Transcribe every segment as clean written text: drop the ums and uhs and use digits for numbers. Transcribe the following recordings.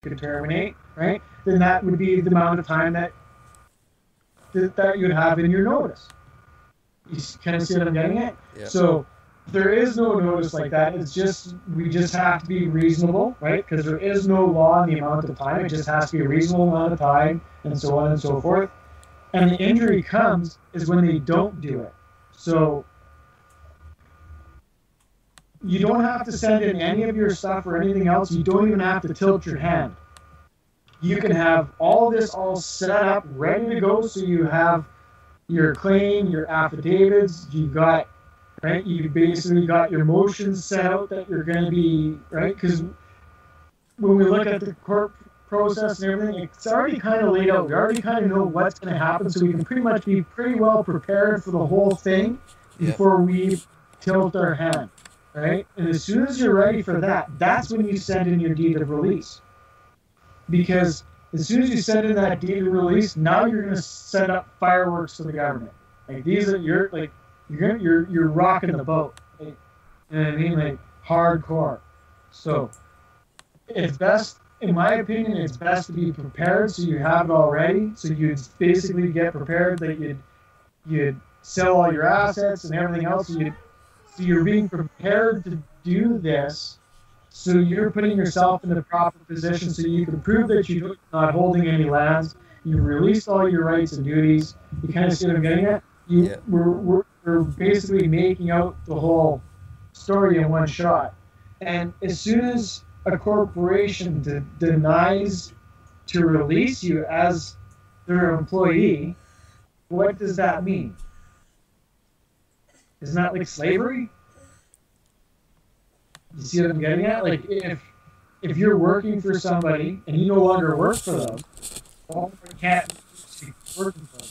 could terminate, right? Then that would be the amount of time that you'd have in your notice. You kind of see what I'm getting at? Yeah. So there is no notice like that. It's just, we just have to be reasonable, right? Because there is no law in the amount of time. It just has to be a reasonable amount of time, and so on and so forth. And the injury comes is when they don't do it. So you don't have to send in any of your stuff or anything else. You don't even have to tilt your hand. You can have all this all set up, ready to go, so you have your claim, your affidavits, you got, right? You basically got your motions set out that you're going to be, right? Because when we look at the court process and everything, it's already kind of laid out. We already kind of know what's going to happen, so we can pretty much be pretty well prepared for the whole thing before we tilt our hand, right? And as soon as you're ready for that, that's when you send in your deed of release. Because as soon as you send in that deed of release, now you're going to set up fireworks for the government. Like, these are, you're rocking the boat. Like, you know what I mean? Like, hardcore. So it's best, in my opinion, it's best to be prepared so you have it already. So you'd basically get prepared that you'd sell all your assets and everything else. So you're being prepared to do this. So you're putting yourself in the proper position so you can prove that you're not holding any lands. You've released all your rights and duties. You kind of see what I'm getting at? We're basically making out the whole story in one shot. And as soon as a corporation denies to release you as their employee, what does that mean? Isn't that like slavery? You see what I'm getting at? Like, if you're working for somebody and you no longer work for them, well, you can't be working for them.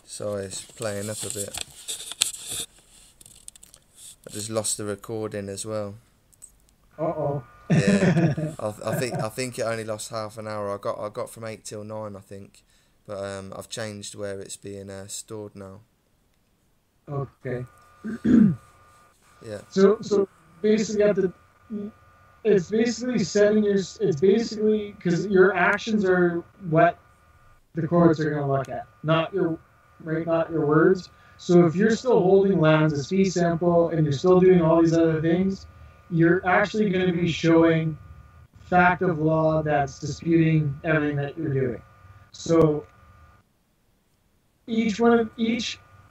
Sorry, it's playing up a bit. I just lost the recording as well. Uh-oh. Yeah, I think it only lost half an hour. I got from 8 till 9, I think, but I've changed where it's being stored now. Okay. Yeah. So basically, it's basically setting your. It's basically because your actions are what the courts are going to look at, not your words. So if you're still holding lands as fee simple and you're still doing all these other things, you're actually going to be showing fact of law that's disputing everything that you're doing. So each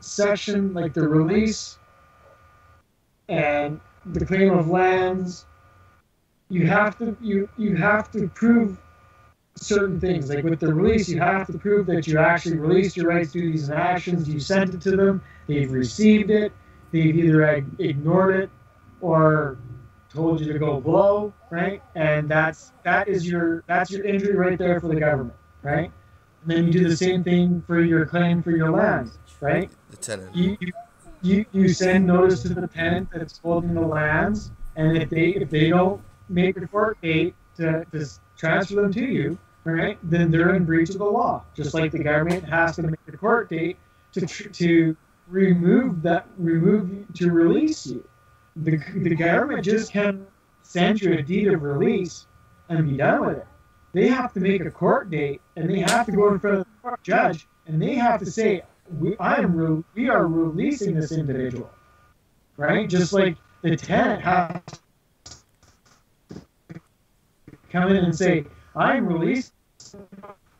section, like the release and the claim of lands, you have to prove certain things. Like with the release, you have to prove that you actually released your rights, duties, and actions. You sent it to them. They've received it. They've either ignored it or told you to go blow, right? And that's your injury right there for the government, right? And then you do the same thing for your claim for your lands, right? The tenant. You send notice to the tenant that's holding the lands, and if they don't make a court date to transfer them to you, right, then they're in breach of the law. Just like the government has to make a court date to release you. The government just can't send you a deed of release and be done with it. They have to make a court date, and they have to go in front of the court judge, and they have to say, we are releasing this individual, right? Just like the tenant has to come in and say, I'm released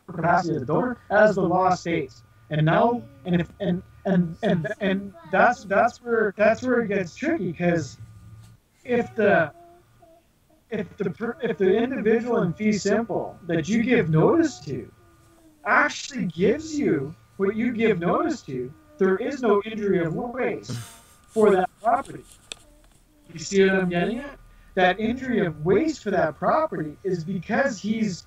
capacity of the donor as the law states. And now, and that's where it gets tricky, because if the individual in fee simple that you give notice to actually gives you what you give notice to, there is no injury of waste for that property. You see what I'm getting at? That injury of waste for that property is because he's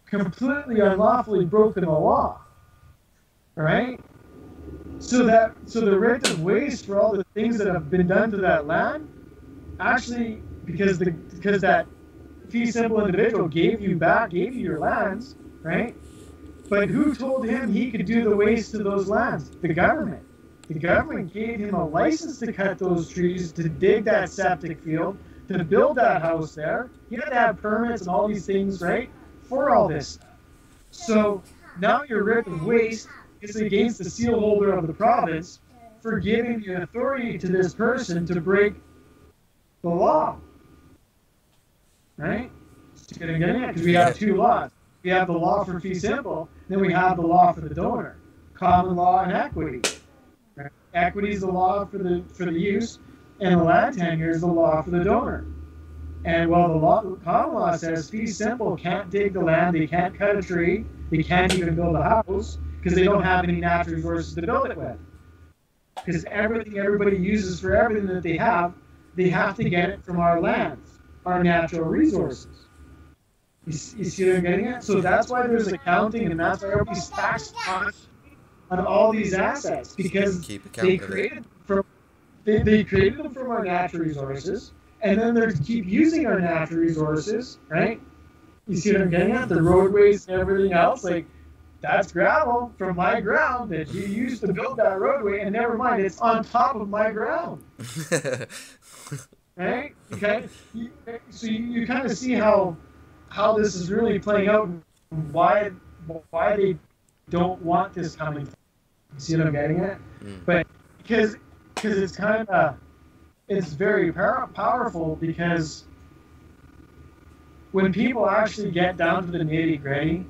completely unlawfully broken the law. All right? So the writ of waste for all the things that have been done to that land, actually, because that fee simple individual gave you your lands, right? But who told him he could do the waste to those lands? The government. The government gave him a license to cut those trees, to dig that septic field, to build that house there, he had to have permits and all these things, right, for all this stuff. So now your writ of waste is against the seal holder of the province for giving the authority to this person to break the law. Right? Because we have two laws. We have the law for fee simple, then we have the law for the donor. Common law and equity. Right? Equity is the law for the use, and the land tenure is the law for the donor. And while the common law says fee simple can't dig the land, they can't cut a tree, they can't even build a house because they don't have any natural resources to build it with. Because everything everybody uses for everything that they have to get it from our lands, our natural resources. You see what I'm getting at? So that's why there's accounting, and that's why everybody's taxed on all these assets, because they created them from our natural resources, and then they keep using our natural resources, right? You see what I'm getting at? The roadways and everything else, like, that's gravel from my ground that you used to build that roadway, and never mind, it's on top of my ground. Right? Okay? So you kind of see how this is really playing out, and why they don't want this coming. You see what I'm getting at? But because it's kind of, it's very powerful, because when people actually get down to the nitty-gritty,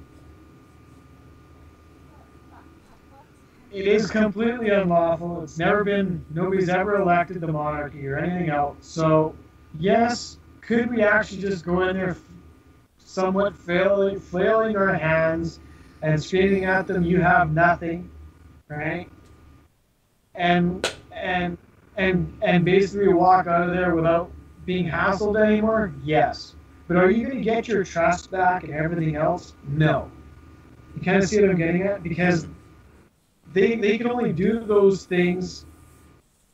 it is completely unlawful. It's nobody's ever elected the monarchy or anything else. So, yes, could we actually just go in there somewhat flailing our hands and screaming at them, "You have nothing," right? And basically walk out of there without being hassled anymore? Yes. But are you going to get your trust back and everything else? No. You kind of see what I'm getting at? Because they can only do those things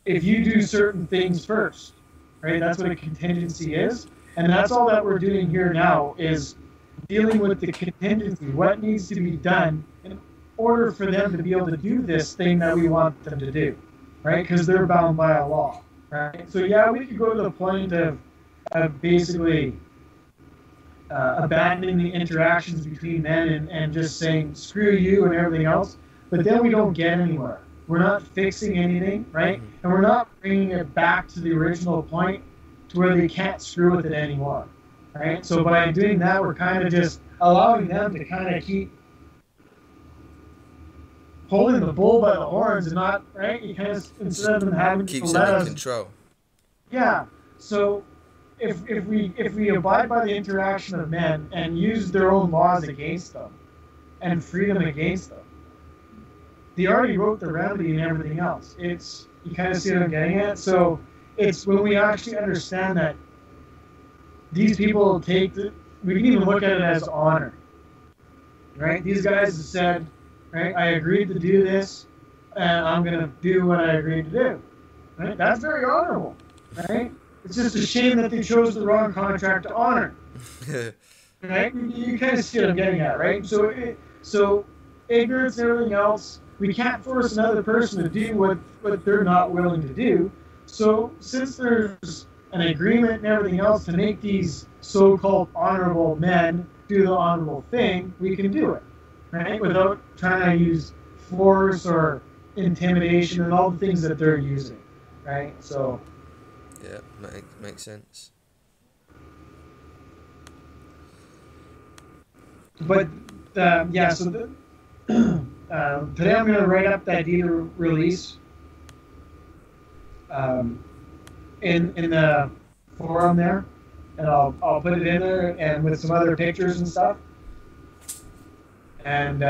if you do certain things first, right? That's what a contingency is. And that's all that we're doing here now, is dealing with the contingency, what needs to be done in order for them to be able to do this thing that we want them to do, right? Because they're bound by a law, right? So yeah, we could go to the point of basically abandoning the interactions between men and just saying, screw you and everything else. But then we don't get anywhere. We're not fixing anything, right? And we're not bringing it back to the original point to where they can't screw with it anymore, right? So by doing that, we're kind of just allowing them to kind of keep holding the bull by the horns and not, right? You kind of, instead of them having to let us control. Yeah. So if we abide by the interaction of men and use their own laws against them and freedom against them, they already wrote the remedy and everything else. You kind of see what I'm getting at? So it's when we actually understand that these people we can even look at it as honor, right? These guys have said, right, I agreed to do this, and I'm going to do what I agreed to do, right? That's very honorable, right? It's just a shame that they chose the wrong contract to honor, right? You kind of see what I'm getting at, right? So ignorance and everything else, we can't force another person to do what they're not willing to do. So since there's an agreement and everything else to make these so-called honorable men do the honorable thing, we can do it, right? Without trying to use force or intimidation and all the things that they're using, right? So yeah, makes sense. But yeah, so today I'm going to write up that deed of release in the forum there, and I'll put it in there and with some other pictures and stuff. And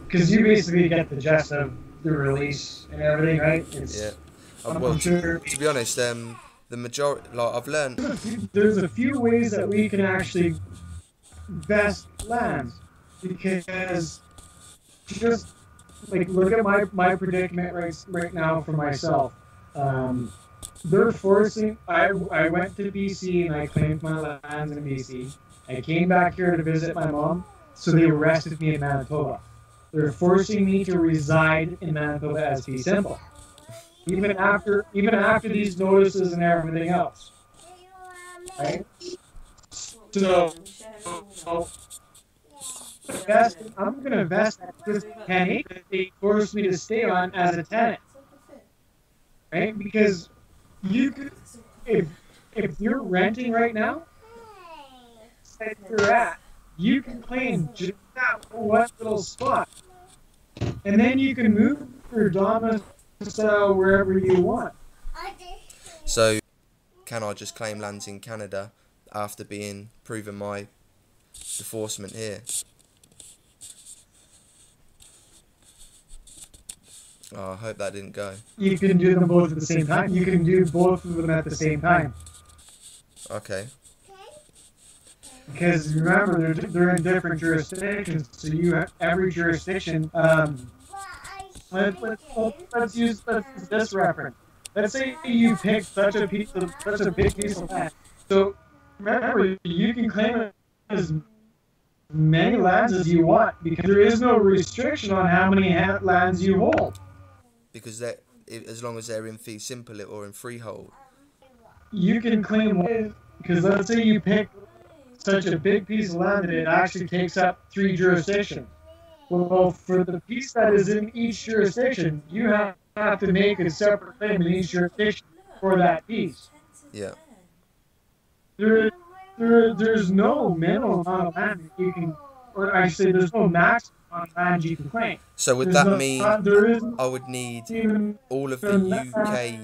because you basically get the gist of the release and everything, right? I'm sure. To be honest, the majority, like I've learned, there's a few ways that we can actually vest lands, because just like look at my predicament right now for myself. They're forcing. I went to BC and I claimed my lands in BC. I came back here to visit my mom, so they arrested me in Manitoba. They're forcing me to reside in Manitoba as fee simple, even after these notices and everything else. right? So, I'm going to invest this 10 acres they forced me to stay on as a tenant, right? Because you could, if you're renting right now, where you're at, you can claim just that one little spot, and then you can move your domicile wherever you want. So, can I just claim lands in Canada after being proven my deforcement here? Oh, I hope that didn't go. You can do them both at the same time. You can do both of them at the same time. Okay. Because remember, they're in different jurisdictions, so you have every jurisdiction. Let's use this reference. Let's say you pick such a big piece of land. So remember, you can claim as many lands as you want because there is no restriction on how many lands you hold. Because as long as they're in fee simple or in freehold. You can claim, because let's say you pick such a big piece of land that it actually takes up 3 jurisdictions. Well, for the piece that is in each jurisdiction, you have to make a separate claim in each jurisdiction for that piece. Yeah. There's no minimum amount of land that you can, or I say there's no maximum amount of land you can claim. So would that mean I would need all of the UK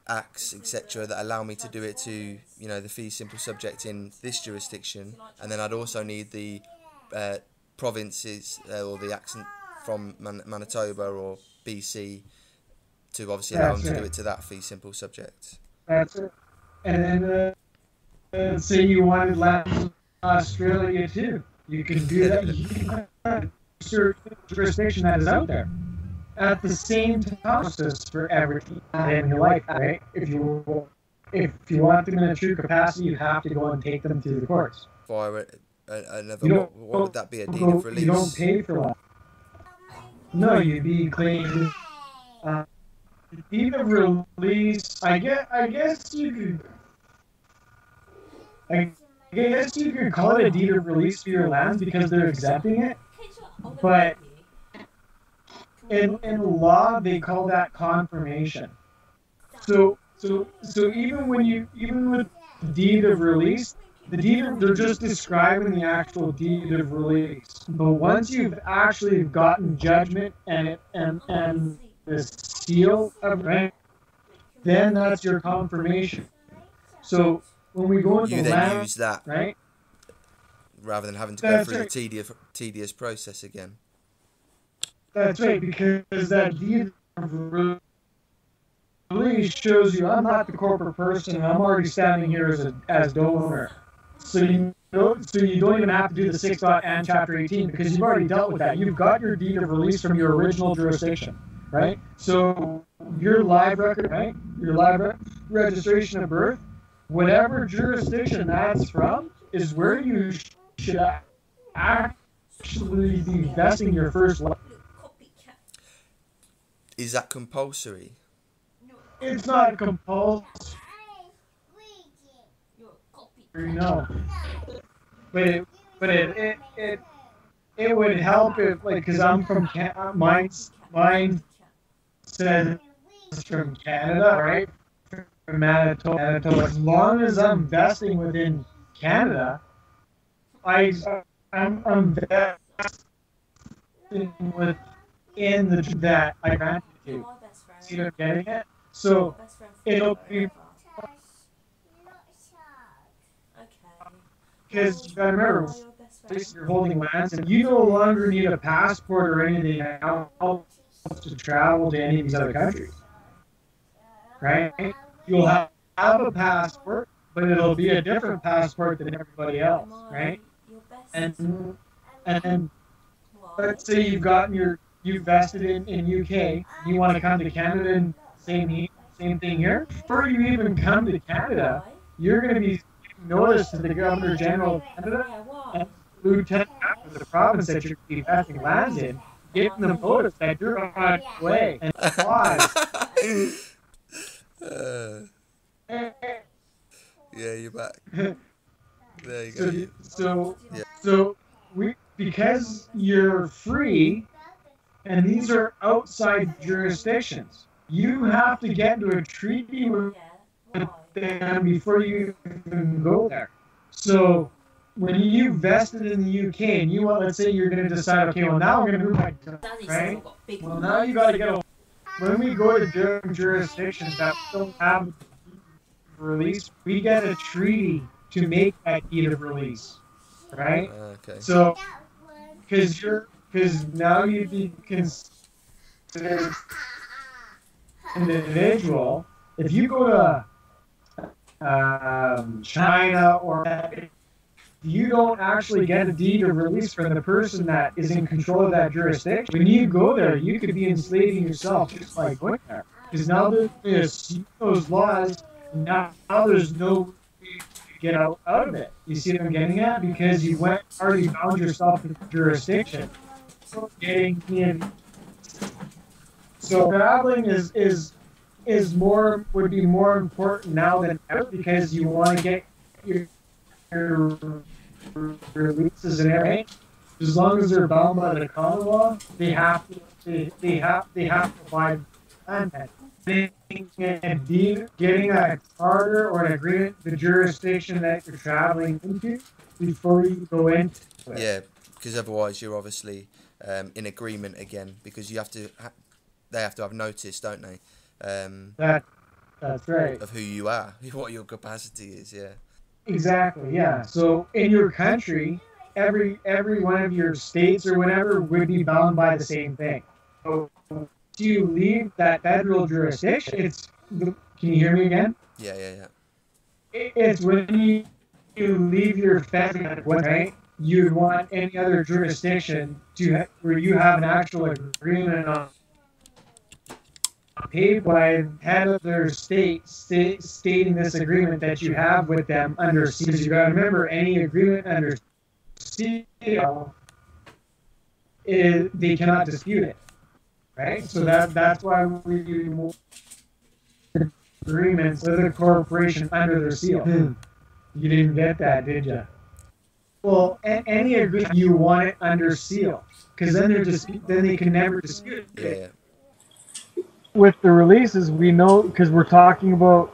acts, etc., that allow me to do it to, the fee simple subject in this jurisdiction, and then I'd also need the provinces or the accent from Manitoba or BC to obviously allow them to do it to that fee simple subject. That's it. And then say you wanted land in Australia too. You can do that. You can jurisdiction that is out there at the same time for everything in your life, right? If you want them in a true capacity, you have to go and take them to the courts. Via what would that be? A deed of release? You don't pay for that. No, you'd be claiming deed of release. I guess you could. I guess you could call it a deed of release for your lands because they're exempting it, but in law they call that confirmation. So even with the deed of release, they're just describing the actual deed of release. But once you've actually gotten judgment and the seal of rank, then that's your confirmation. So when we go into you then land, use that, right? Rather than having to go through the tedious process again. That's right, because that deed of release shows you I'm not the corporate person. I'm already standing here as donor. So you don't even have to do the 6. And Chapter 18 because you've already dealt with that. You've got your deed of release from your original jurisdiction, right? So your live record, right? Your live registration of birth, whatever jurisdiction that's from, is where you should actually be vesting your first life. Is that compulsory? It's not compulsory, no. But it would help if, like, because I'm from mine says from Canada, right? From Manitoba. As long as I'm vesting within Canada, I'm vesting within that I granted to. See what I'm getting at? So it'll be because you gotta remember, you're holding lands, and you no longer need a passport or anything else to travel to any of these other countries, right? You'll have a passport, but it'll be a different passport than everybody else, right? And let's say you've vested in UK, you want to come to Canada, and same thing here. Before you even come to Canada, you're going to be noticed to the Governor General of Canada and Lieutenant of the province that you're vesting lands in, giving them notice that you're on your way and why. Yeah, you're back. There you go. So because you're free, and these are outside jurisdictions, you have to get into a treaty with them before you even go there. So when you vested in the UK and you want, let's say you're going to decide, okay, well now I'm going to move back to, right? Well, now you got to get a, when we go to different jurisdictions that don't have release, we get a treaty to make that deed of release, right? Okay. So because now you'd be considered an individual. If you go to China, or you don't actually get a deed of release from the person that is in control of that jurisdiction, when you go there, you could be enslaving yourself just like going there. Because now there's those laws, now there's no way to get out of it. You see what I'm getting at? Because you already bound yourself in the jurisdiction. So getting in. So traveling would be more important now than ever, because you want to get your releases and everything. As long as they're bound by the common law, they have to abide by that. Getting a charter or an agreement, the jurisdiction that you're traveling into, before you go into it. Yeah, because otherwise you're obviously in agreement again, because you have to. They have to have notice, don't they? That's right. Of who you are, what your capacity is. Yeah. Exactly. Yeah. So in your country, every one of your states or whatever would be bound by the same thing. So do you leave that federal jurisdiction? Can you hear me again? Yeah. It's when you leave your federal, right? You want any other jurisdiction where you have an actual agreement on paid by head of their state stating this agreement that you have with them under seal. Because you got to remember, any agreement under seal, they cannot dispute it, right? So that's why we do agreements with a corporation under their seal. You didn't get that, did you? Well, any agreement you want it under seal, because then they can never dispute it. Yeah. With the releases, we know, because we're talking about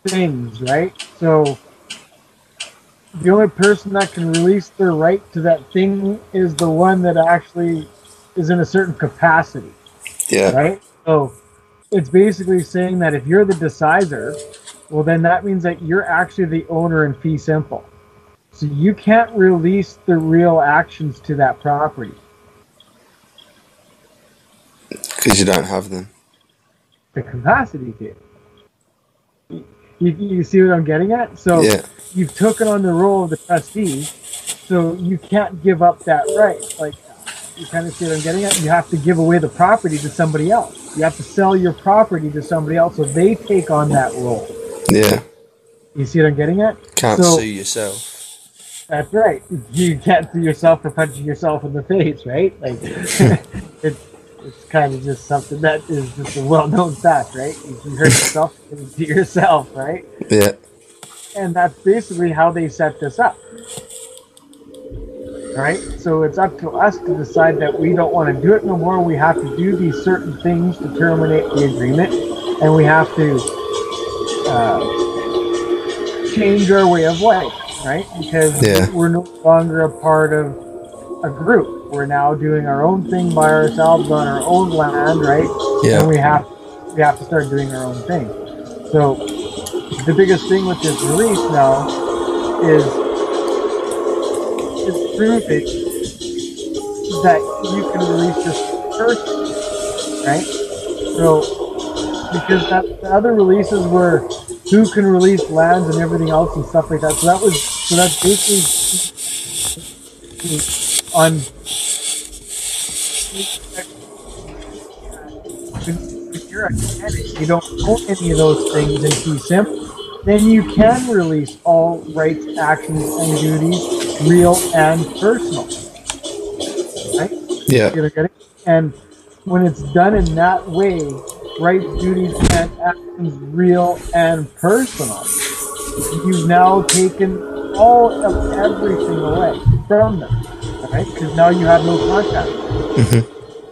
things, right? So the only person that can release their right to that thing is the one that actually is in a certain capacity. Yeah. Right? So it's basically saying that if you're the decisor, well, then that means that you're actually the owner in fee simple. So you can't release the real actions to that property. Because you don't have them. The capacity to. You see what I'm getting at? So you've taken on the role of the trustee, so you can't give up that right. Like, you kind of see what I'm getting at? You have to give away the property to somebody else. You have to sell your property to somebody else, so they take on that role. Yeah. You see what I'm getting at? Can't sue yourself. That's right. You can't sue yourself for punching yourself in the face, right? Like, it's kind of just something that is just a well-known fact, right? If you hurt yourself, you do it yourself, right? Yeah. And that's basically how they set this up. Right? So it's up to us to decide that we don't want to do it no more. We have to do these certain things to terminate the agreement, and we have to change our way of life, right? Because we're no longer a part of a group. We're now doing our own thing by ourselves on our own land, right? Yeah. And we have to start doing our own thing. So the biggest thing with this release now is proving that you can release this person, right? So because the other releases were who can release lands and everything else and stuff like that. So that's basically on. If you're a tenant, you don't own any of those things in fee simple, then you can release all rights, actions, and duties, real and personal. Right? Yeah. And when it's done in that way, rights, duties, and actions, real and personal, you've now taken all of everything away from them, right? Because now you have no contract.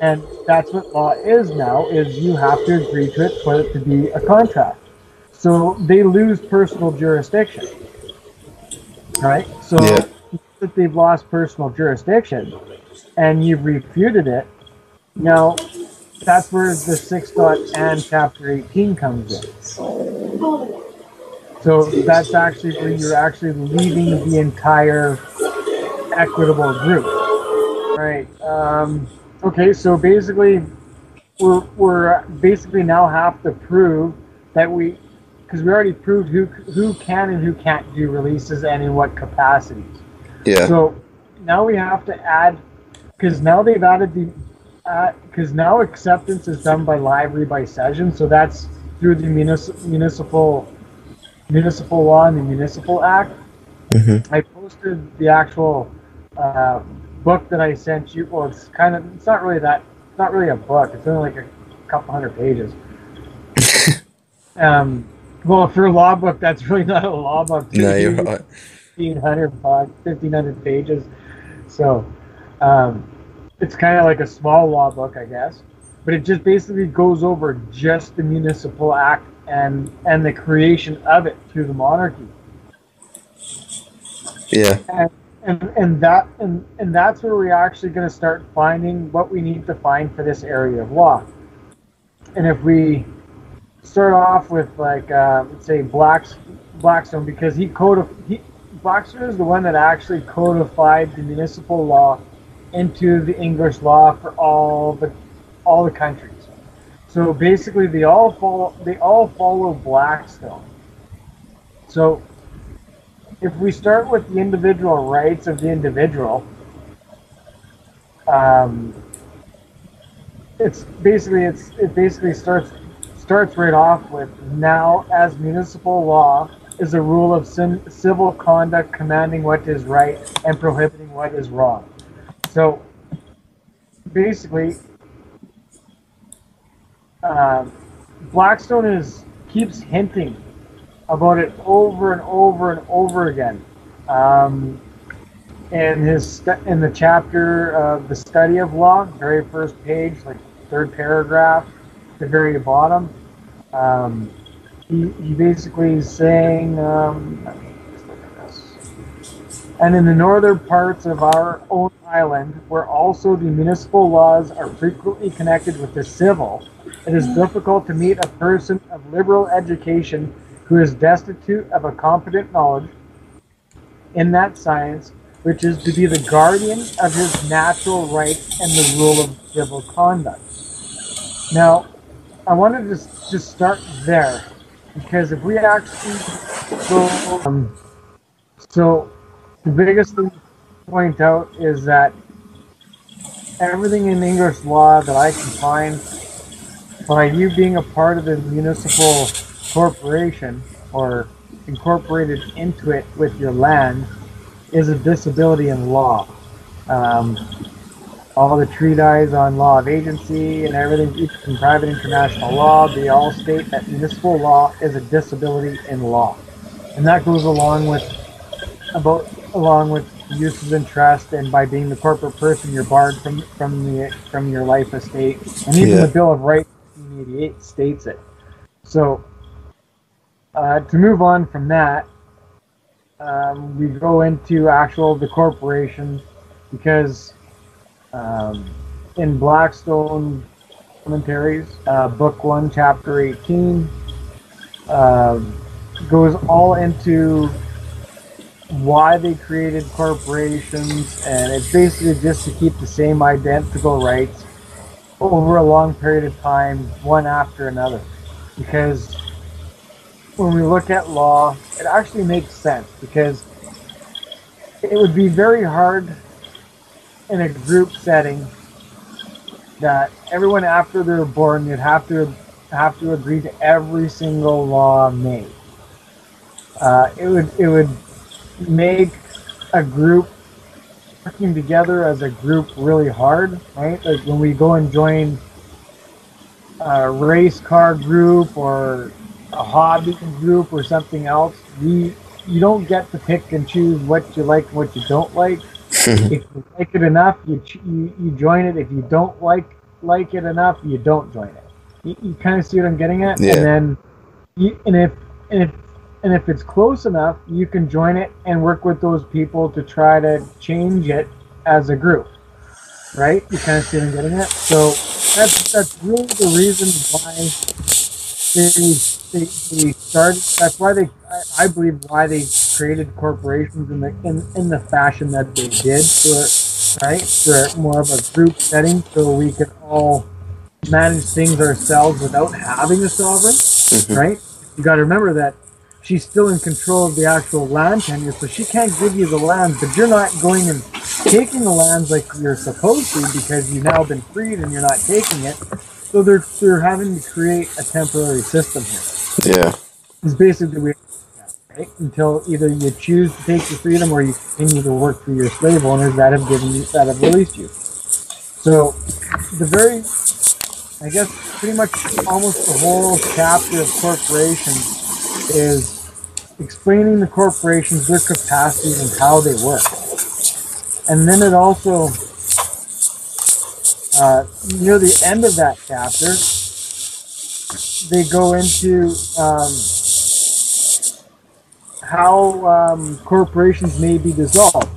And that's what law is now, is you have to agree to it for it to be a contract. So they lose personal jurisdiction, right? So that they've lost personal jurisdiction and you've refuted it, now that's where the 6.and chapter 18 comes in. So that's actually where you're actually leaving the entire equitable group, right? Okay, so basically we're basically now have to prove that because we already proved who can and who can't do releases and in what capacities. Yeah. So now we have to add, because now they've added because now acceptance is done by library by session, so that's through the municipal law and the municipal act. I posted the actual book that I sent you. Well, it's not really a book. It's only like a couple hundred pages. Well, for a law book, that's really not a law book. No, you're right. 1,500 pages. So it's kind of like a small law book, I guess. But it just basically goes over just the municipal act and the creation of it through the monarchy. Yeah. And that's where we're actually going to start finding what we need to find for this area of law. And if we start off with like let's say Blackstone, because Blackstone is the one that actually codified the municipal law into the English law for all the countries. So basically, they all follow Blackstone. So if we start with the individual rights of the individual, it basically starts right off with, now as municipal law is a rule of civil conduct commanding what is right and prohibiting what is wrong. So basically, Blackstone keeps hinting about it over and over and over again. In the chapter the study of law, very first page, like third paragraph, the very bottom, he basically is saying, let me just look at this. And in the northern parts of our own island, where also the municipal laws are frequently connected with the civil, it is difficult to meet a person of liberal education who is destitute of a competent knowledge in that science, which is to be the guardian of his natural rights and the rule of civil conduct. Now, I wanted to just start there, because if we actually so the biggest thing to point out is that everything in English law that I can find, by you being a part of the municipal corporation or incorporated into it with your land, is a disability in law. All the treatises on law of agency and everything in private international law, they all state that municipal law is a disability in law. And that goes along with uses and trust, and by being the corporate person, you're barred from your life estate. And even the Bill of Rights 1988 states it. So to move on from that, we go into the corporation, because in Blackstone commentaries, book 1, chapter 18, goes all into why they created corporations, and it's basically just to keep the same identical rights over a long period of time, one after another. Because when we look at law, it actually makes sense, because it would be very hard in a group setting that everyone after they're born, you'd have to agree to every single law made. It would make a group working together as a group really hard, right? Like when we go and join a race car group or a hobby group or something else, you don't get to pick and choose what you like and what you don't like. If you like it enough, you join it. If you don't like it enough, you don't join it. You kind of see what I'm getting at. Yeah. And then if it's close enough, you can join it and work with those people to try to change it as a group. Right? You kind of see what I'm getting at. So that's really the reason why they started. That's why I believe why they created corporations in the fashion that they did, for more of a group setting, so we could all manage things ourselves without having a sovereign. Right? You got to remember that she's still in control of the actual land tenure, so she can't give you the lands, but you're not going and taking the lands like you're supposed to because you've now been freed and you're not taking it. So they're having to create a temporary system here. Yeah. It's basically weird, right? Until either you choose to take your freedom or you continue to work for your slave owners that have released you. So I guess pretty much almost the whole chapter of corporations is explaining the corporations, their capacities, and how they work. And then it also, near the end of that chapter, they go into how corporations may be dissolved,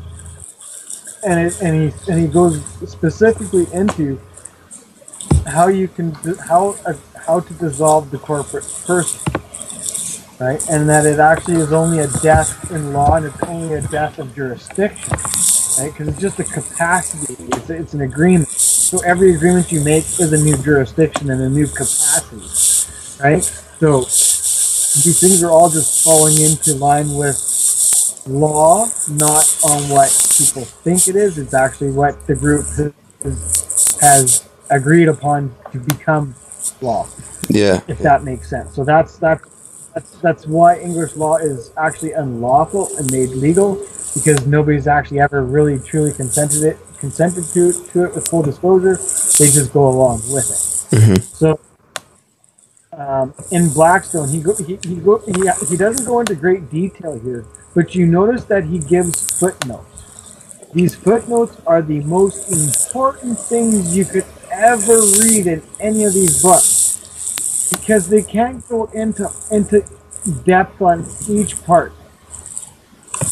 and he goes specifically into how to dissolve the corporate person, right? And that it actually is only a death in law, and it's only a death of jurisdiction, right? Because it's just a capacity. It's an agreement. So every agreement you make is a new jurisdiction and a new capacity, right? So these things are all just falling into line with law, not on what people think it is. It's actually what the group has agreed upon to become law. Yeah. If that makes sense. So that's why English law is actually unlawful and made legal, because nobody's actually ever really truly consented to it with full disclosure. They just go along with it. So in Blackstone, he doesn't go into great detail here, but you notice that he gives footnotes. These footnotes are the most important things you could ever read in any of these books, because they can't go into depth on each part.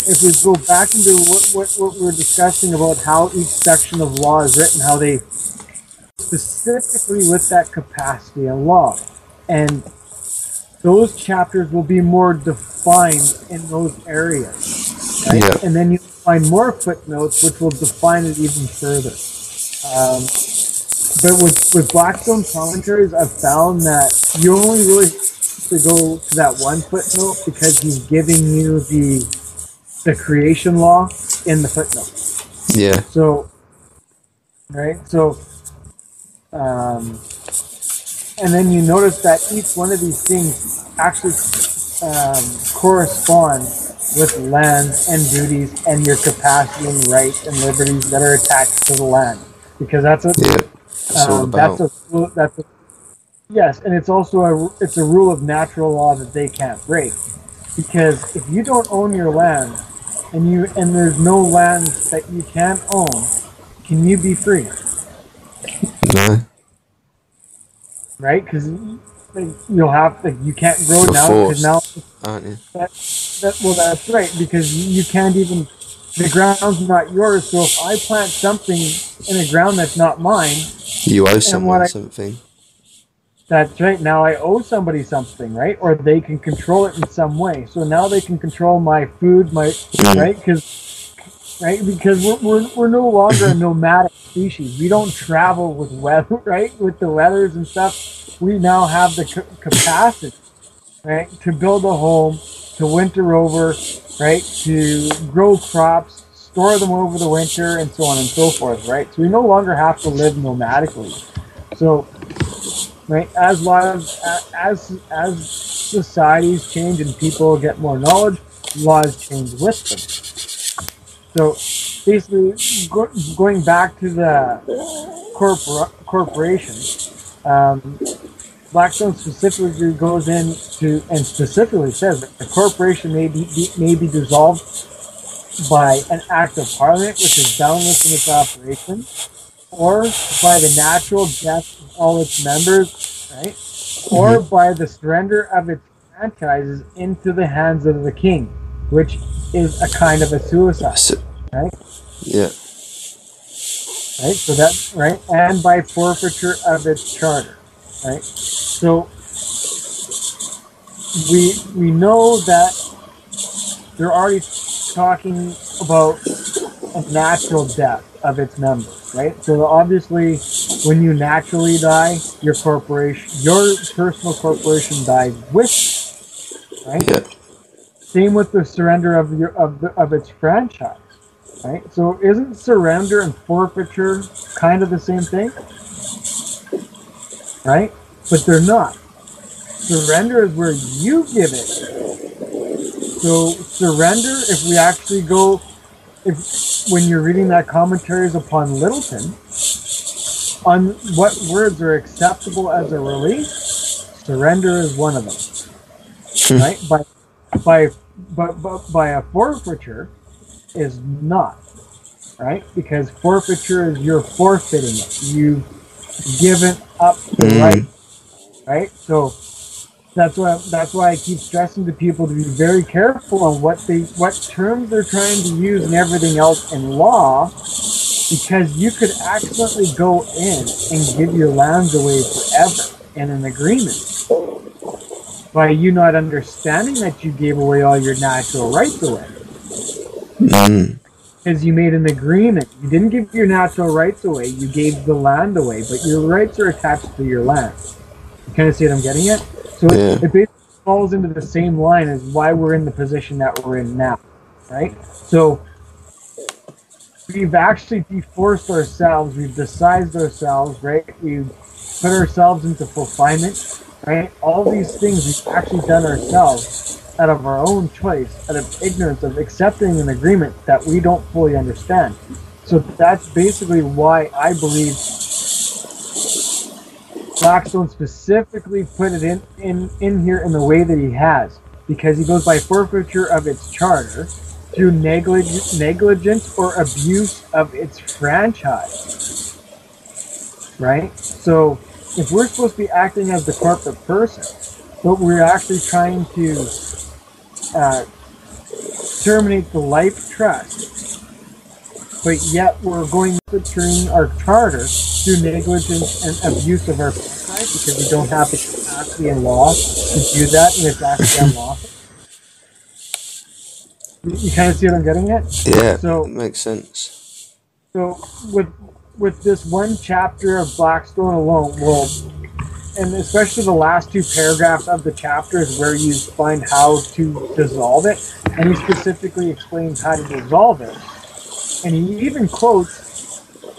If we go back into what we're discussing about how each section of law is written, how they specifically with that capacity and law, and those chapters will be more defined in those areas, right? Yeah. And then you find more footnotes which will define it even further. But with Blackstone commentaries, I've found that you only really have to go to that one footnote because he's giving you the creation law in the footnote. Yeah. So, right? So, and then you notice that each one of these things actually correspond with lands and duties and your capacity and rights and liberties that are attached to the land, because that's what yes, and it's also a rule of natural law that they can't break, because if you don't own your land and there's no land that you can own, can you be free? No. Right? Because you'll have you can't grow now because now aren't you? Well, that's right, because you can't even, the ground's not yours. So if I plant something in a ground that's not mine, you owe someone something. That's right. Now I owe somebody something, right? Or they can control it in some way. So now they can control my food, right? Because we're no longer a nomadic species. We don't travel with weather, right? With the weathers and stuff. We now have the capacity, right, to build a home, to winter over, right, to grow crops, store them over the winter, and so on and so forth, right? So we no longer have to live nomadically. So, right, as societies change and people get more knowledge, laws change with them. So basically, going back to the corporation, Blackstone specifically goes into and specifically says that the corporation may be dissolved by an act of Parliament, which is boundless in its operation, or by the natural death of all its members, right? Or by the surrender of its franchises into the hands of the king, which is a kind of a suicide, right? Yeah. Right, so that, right, and by forfeiture of its charter, right? So we know that they're already talking about a natural death of its members, right? So obviously, when you naturally die, your personal corporation dies with you, right? Yeah. Same with the surrender of its franchise. Right? So isn't surrender and forfeiture kind of the same thing? Right? But they're not. Surrender is where you give it. So surrender, if we actually go, when you're reading that commentaries upon Littleton, on what words are acceptable as a release, surrender is one of them. Right? By a forfeiture, is not, right? Because forfeiture is you're forfeiting it. You've given up the right? So that's why I keep stressing to people to be very careful on what terms they're trying to use and everything else in law, because you could accidentally go in and give your lands away forever in an agreement by you not understanding that you gave away all your natural rights away. Because you made an agreement. You didn't give your natural rights away. You gave the land away, but your rights are attached to your land. You kind of see what I'm getting at? So it basically falls into the same line as why we're in the position that we're in now, right? So we've actually de-forced ourselves. We've decised ourselves, right? We've put ourselves into confinement, right? All these things we've actually done ourselves out of our own choice, out of ignorance of accepting an agreement that we don't fully understand. So that's basically why I believe Blackstone specifically put it in here in the way that he has, because he goes by forfeiture of its charter through negligence or abuse of its franchise. Right? So if we're supposed to be acting as the corporate person, but we're actually trying to terminate the life trust, but yet we're going to turn our charter through negligence and abuse of our franchise because we don't have the capacity and law to do that, and it's actually unlawful. You kind of see what I'm getting at? Yeah, so it makes sense. So with this one chapter of Blackstone alone, and especially the last two paragraphs of the chapter is where you find how to dissolve it, and he specifically explains how to dissolve it. And he even quotes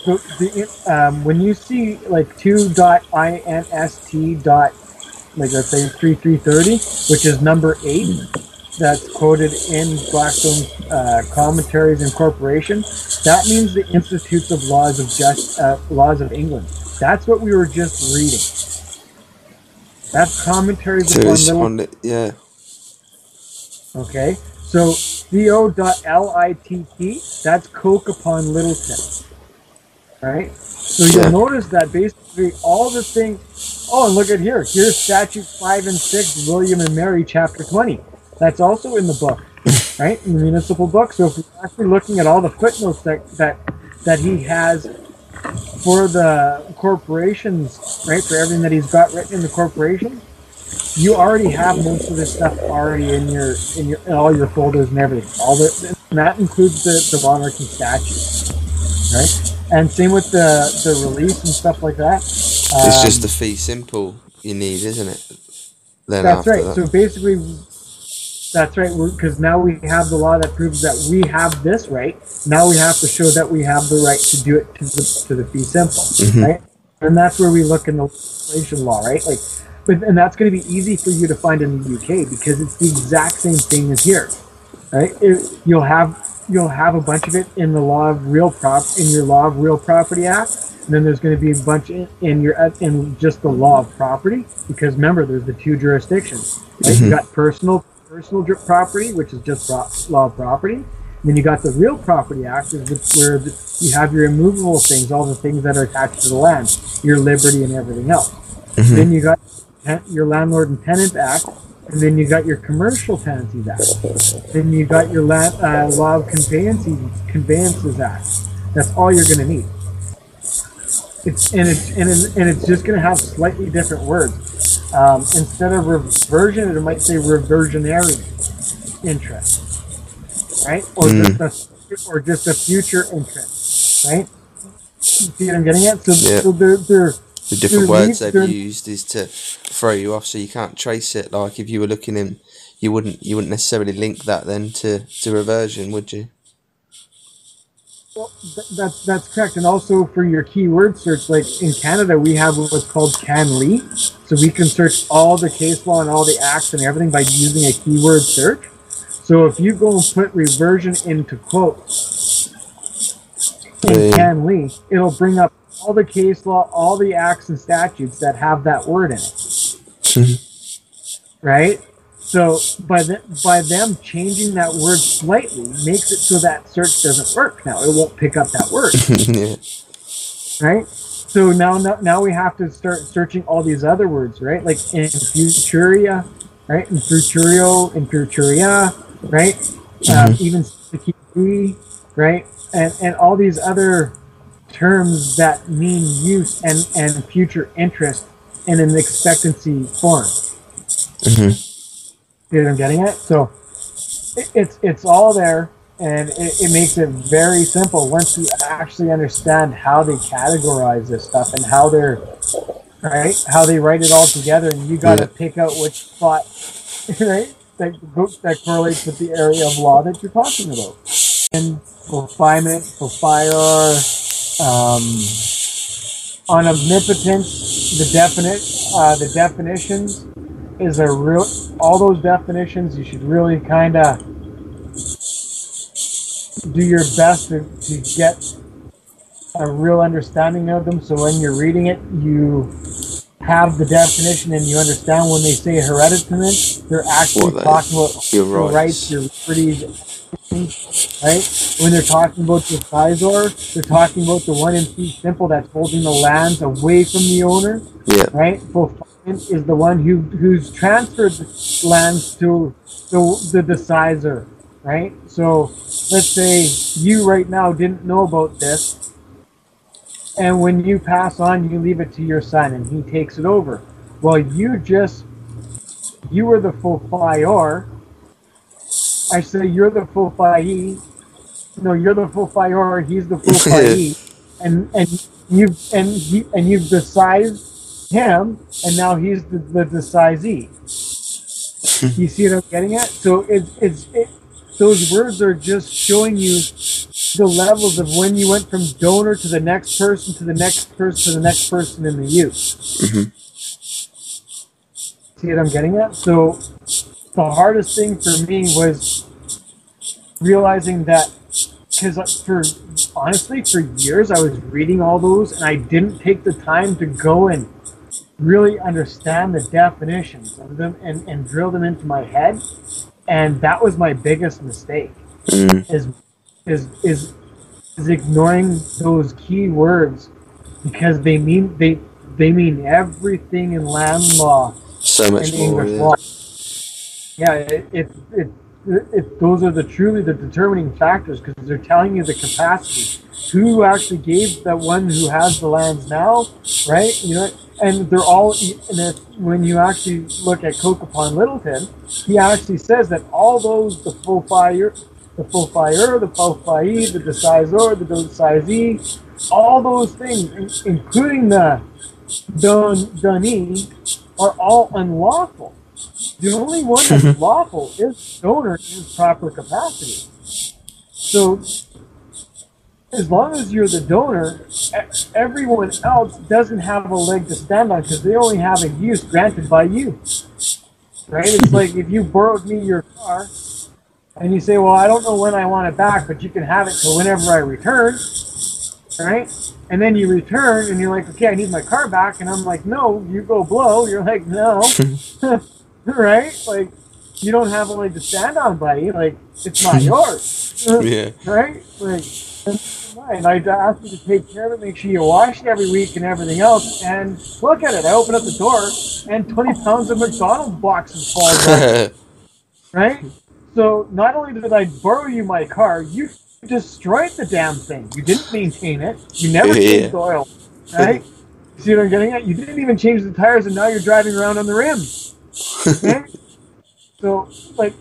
when you see like 2.inst. Like let's say 3330, which is number 8, that's quoted in Blackstone's Commentaries and Corporation. That means the Institutes of Laws of England. That's what we were just reading. That's Commentaries upon Littleton. Yeah. Okay, so co.litt, that's Coke upon Littleton. Right? So you'll notice that basically all the things. Oh, and look at here. Here's Statutes 5 and 6, William and Mary, Chapter 20. That's also in the book, right? In the municipal book. So if we're actually looking at all the footnotes that he has for the corporations, right? For everything that he's got written in the corporation, you already have most of this stuff already in all your folders and everything. And that includes the monarchy statutes, right? And same with the release and stuff like that. It's just the fee simple you need, isn't it? Then that's right. That. So basically, that's right. Because now we have the law that proves that we have this right. Now we have to show that we have the right to do it to the fee simple, right? And that's where we look in the legislation law, right? And that's going to be easy for you to find in the UK because it's the exact same thing as here, right? You'll have a bunch of it in the in your Law of Real Property Act, And then there's going to be a bunch in just the law of property, because remember, there's the two jurisdictions. Right? You got personal property, which is just law of property. And then you got the Real Property Act, where you have your immovable things, all the things that are attached to the land, your liberty and everything else. Then you got your Landlord and Tenant Act, and then you got your Commercial Tenancies Act. Then you got your Law of Conveyances Act. That's all you're going to need. It's just going to have slightly different words. Instead of reversion, it might say reversionary interest, right? Or just a future interest, right? See what I'm getting at? So they're the different words they've used is to throw you off, so you can't trace it. Like if you were looking in, you wouldn't necessarily link that then to reversion, would you? Well, that's correct. And also for your keyword search, like in Canada, we have what's called CanLII. So we can search all the case law and all the acts and everything by using a keyword search. So if you go and put reversion into quotes in CanLII, it'll bring up all the case law, all the acts and statutes that have that word in it. Right? So by them changing that word slightly makes it so that search doesn't work. Now it won't pick up that word. Right? So now we have to start searching all these other words, right? Like in futuria, right? In futurio, in futuria, right? Even security, right? And all these other terms that mean use and future interest in an expectancy form. You know what I'm getting at? So it's all there, and it makes it very simple once you actually understand how they categorize this stuff and how how they write it all together, and you got to pick out which spot, right, that correlates with the area of law that you're talking about. And fulfillment, fulfier, on omnipotence, the definitions is all those definitions, you should really kind of do your best to get a real understanding of them, so when you're reading it, you have the definition and you understand when they say hereditament, they're actually talking about your rights, your liberties, right? When they're talking about the decisor, they're talking about the one in fee simple that's holding the lands away from the owner, right? Fulfillment is the one who's transferred lands to the decisor, right? So let's say you right now didn't know about this, and when you pass on, you leave it to your son and he takes it over. Well, you were the fulfier. I say you're the fulfiee. No, you're the fulfier, he's the fulfiee. and you've decised him, and now he's the decisee. You see what I'm getting at? So those words are just showing you the levels of when you went from donor to the next person to the next person to the next person in the use. See what I'm getting at? So the hardest thing for me was realizing that, because honestly, for years I was reading all those and I didn't take the time to go and really understand the definitions of them and drill them into my head. And that was my biggest mistake, is ignoring those key words, because they mean everything in land law. So much more. Law. Yeah, those are truly the determining factors, because they're telling you the capacity. Who actually gave the one who has the lands now, right? You know, and they're all. And when you actually look at Coke upon Littleton, he actually says that all those, the fulfier, the fulfiee, the decisor, the decisee, all those things, including the donee, are all unlawful. The only one that's lawful is donor in proper capacity. So, as long as you're the donor, everyone else doesn't have a leg to stand on, because they only have a use granted by you. Right? It's like if you borrowed me your car, and you say, well, I don't know when I want it back, but you can have it till whenever I return. right? And then you return and you're like, okay, I need my car back. And I'm like, no, you go blow. You're like, no. Right? Like, you don't have a leg to stand on, buddy. Like, it's not yours. Yeah. Right? Like, and I ask you to take care of it, make sure you wash it every week and everything else. And look at it. I open up the door and 20 pounds of McDonald's boxes fall down. Right? So not only did I borrow you my car, you destroyed the damn thing. You didn't maintain it. You never changed the oil. Right? See what I'm getting at? You didn't even change the tires, and now you're driving around on the rim. Okay? So, like,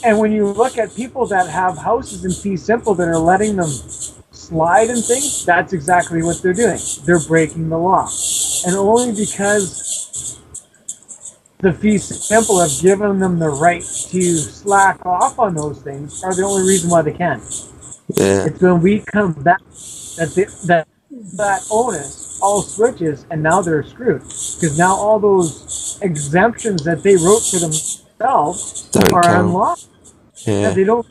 and when you look at people that have houses in fee simple that are letting them slide and things, that's exactly what they're doing. They're breaking the law. And only because the fee simple have given them the right to slack off on those things are the only reason why they can. Yeah. It's when we come back that onus all switches, and now they're screwed. Because now all those exemptions that they wrote for themselves are unlocked. Yeah. They don't.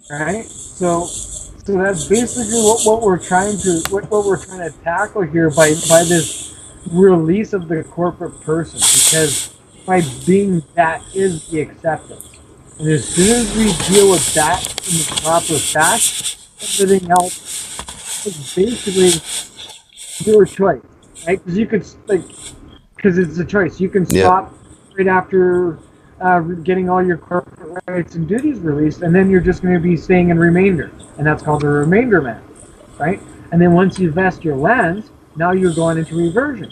Right? So that's basically what we're trying to tackle here by this release of the corporate person, because by being that is the acceptance. And as soon as we deal with that in the proper fashion, everything else is basically your choice, right? Because you could, because it's a choice. You can stop right after getting all your corporate rights and duties released, and then you're just going to be staying in remainder, and that's called a remainder man, right? And then once you vest your lands, now you're going into reversion,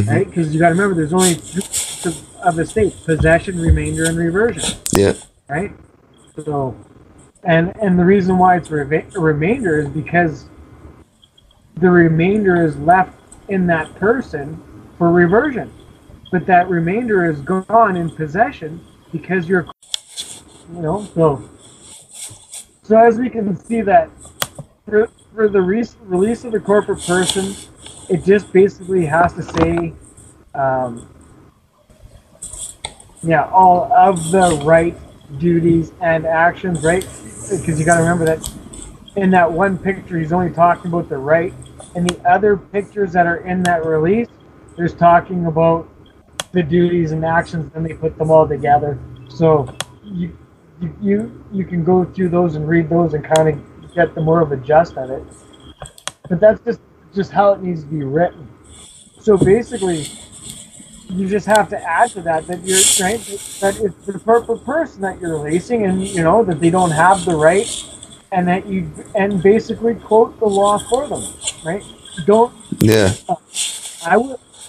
right? Because you got to remember, there's only two types of estates: possession, remainder, and reversion. Yeah. Right. So, and the reason why it's a remainder is because the remainder is left in that person for reversion, but that remainder is gone in possession because you're, so as we can see that for the release of the corporate person, it just basically has to say, all of the right duties and actions, right? Because you got to remember that in that one picture, he's only talking about the right, and the other pictures that are in that release, there's talking about the duties and actions, and they put them all together. So you can go through those and read those and kind of get the more of a gist of it. But that's just how it needs to be written. So basically, you just have to add to that you're right, that it's the corporate person that you're releasing, and that they don't have the right, and that you basically quote the law for them, right? Don't. Yeah.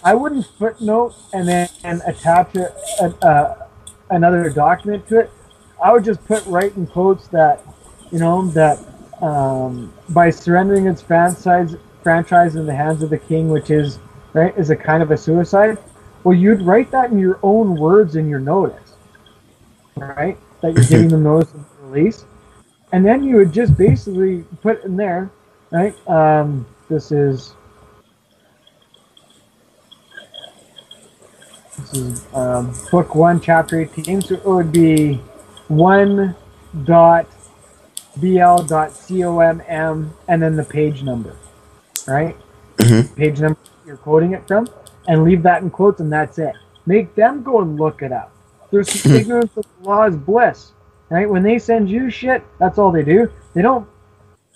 I wouldn't footnote and then attach another document to it. I would just put right in quotes that by surrendering its franchise in the hands of the king, which is a kind of a suicide. Well, you'd write that in your own words in your notice, right? That you're giving them notice of release. And then you would just basically put in there, right? This is book 1, chapter 18. So it would be 1.bl.comm and then the page number, right? Page number you're quoting it from. And leave that in quotes, and that's it. Make them go and look it up. There's ignorance of the law is bliss, right? When they send you shit, that's all they do. They don't,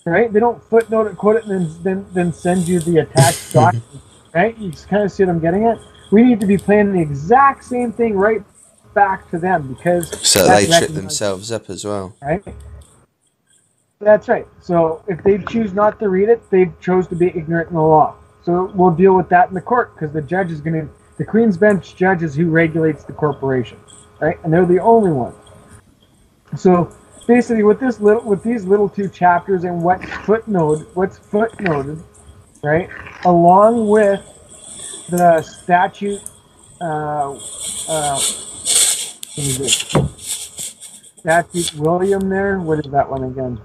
right? They don't footnote it, quote it, and then send you the attached document, right? You just kind of see what I'm getting at. We need to be playing the exact same thing right back to them, because so they trip themselves up as well, right? That's right. So if they choose not to read it, they chose to be ignorant in the law. So we'll deal with that in the court, because the Queen's Bench judge is who regulates the corporation, right? And they're the only one. So basically, with these little 2 chapters and what's footnoted, right, along with the statute, statute William there. What is that one again?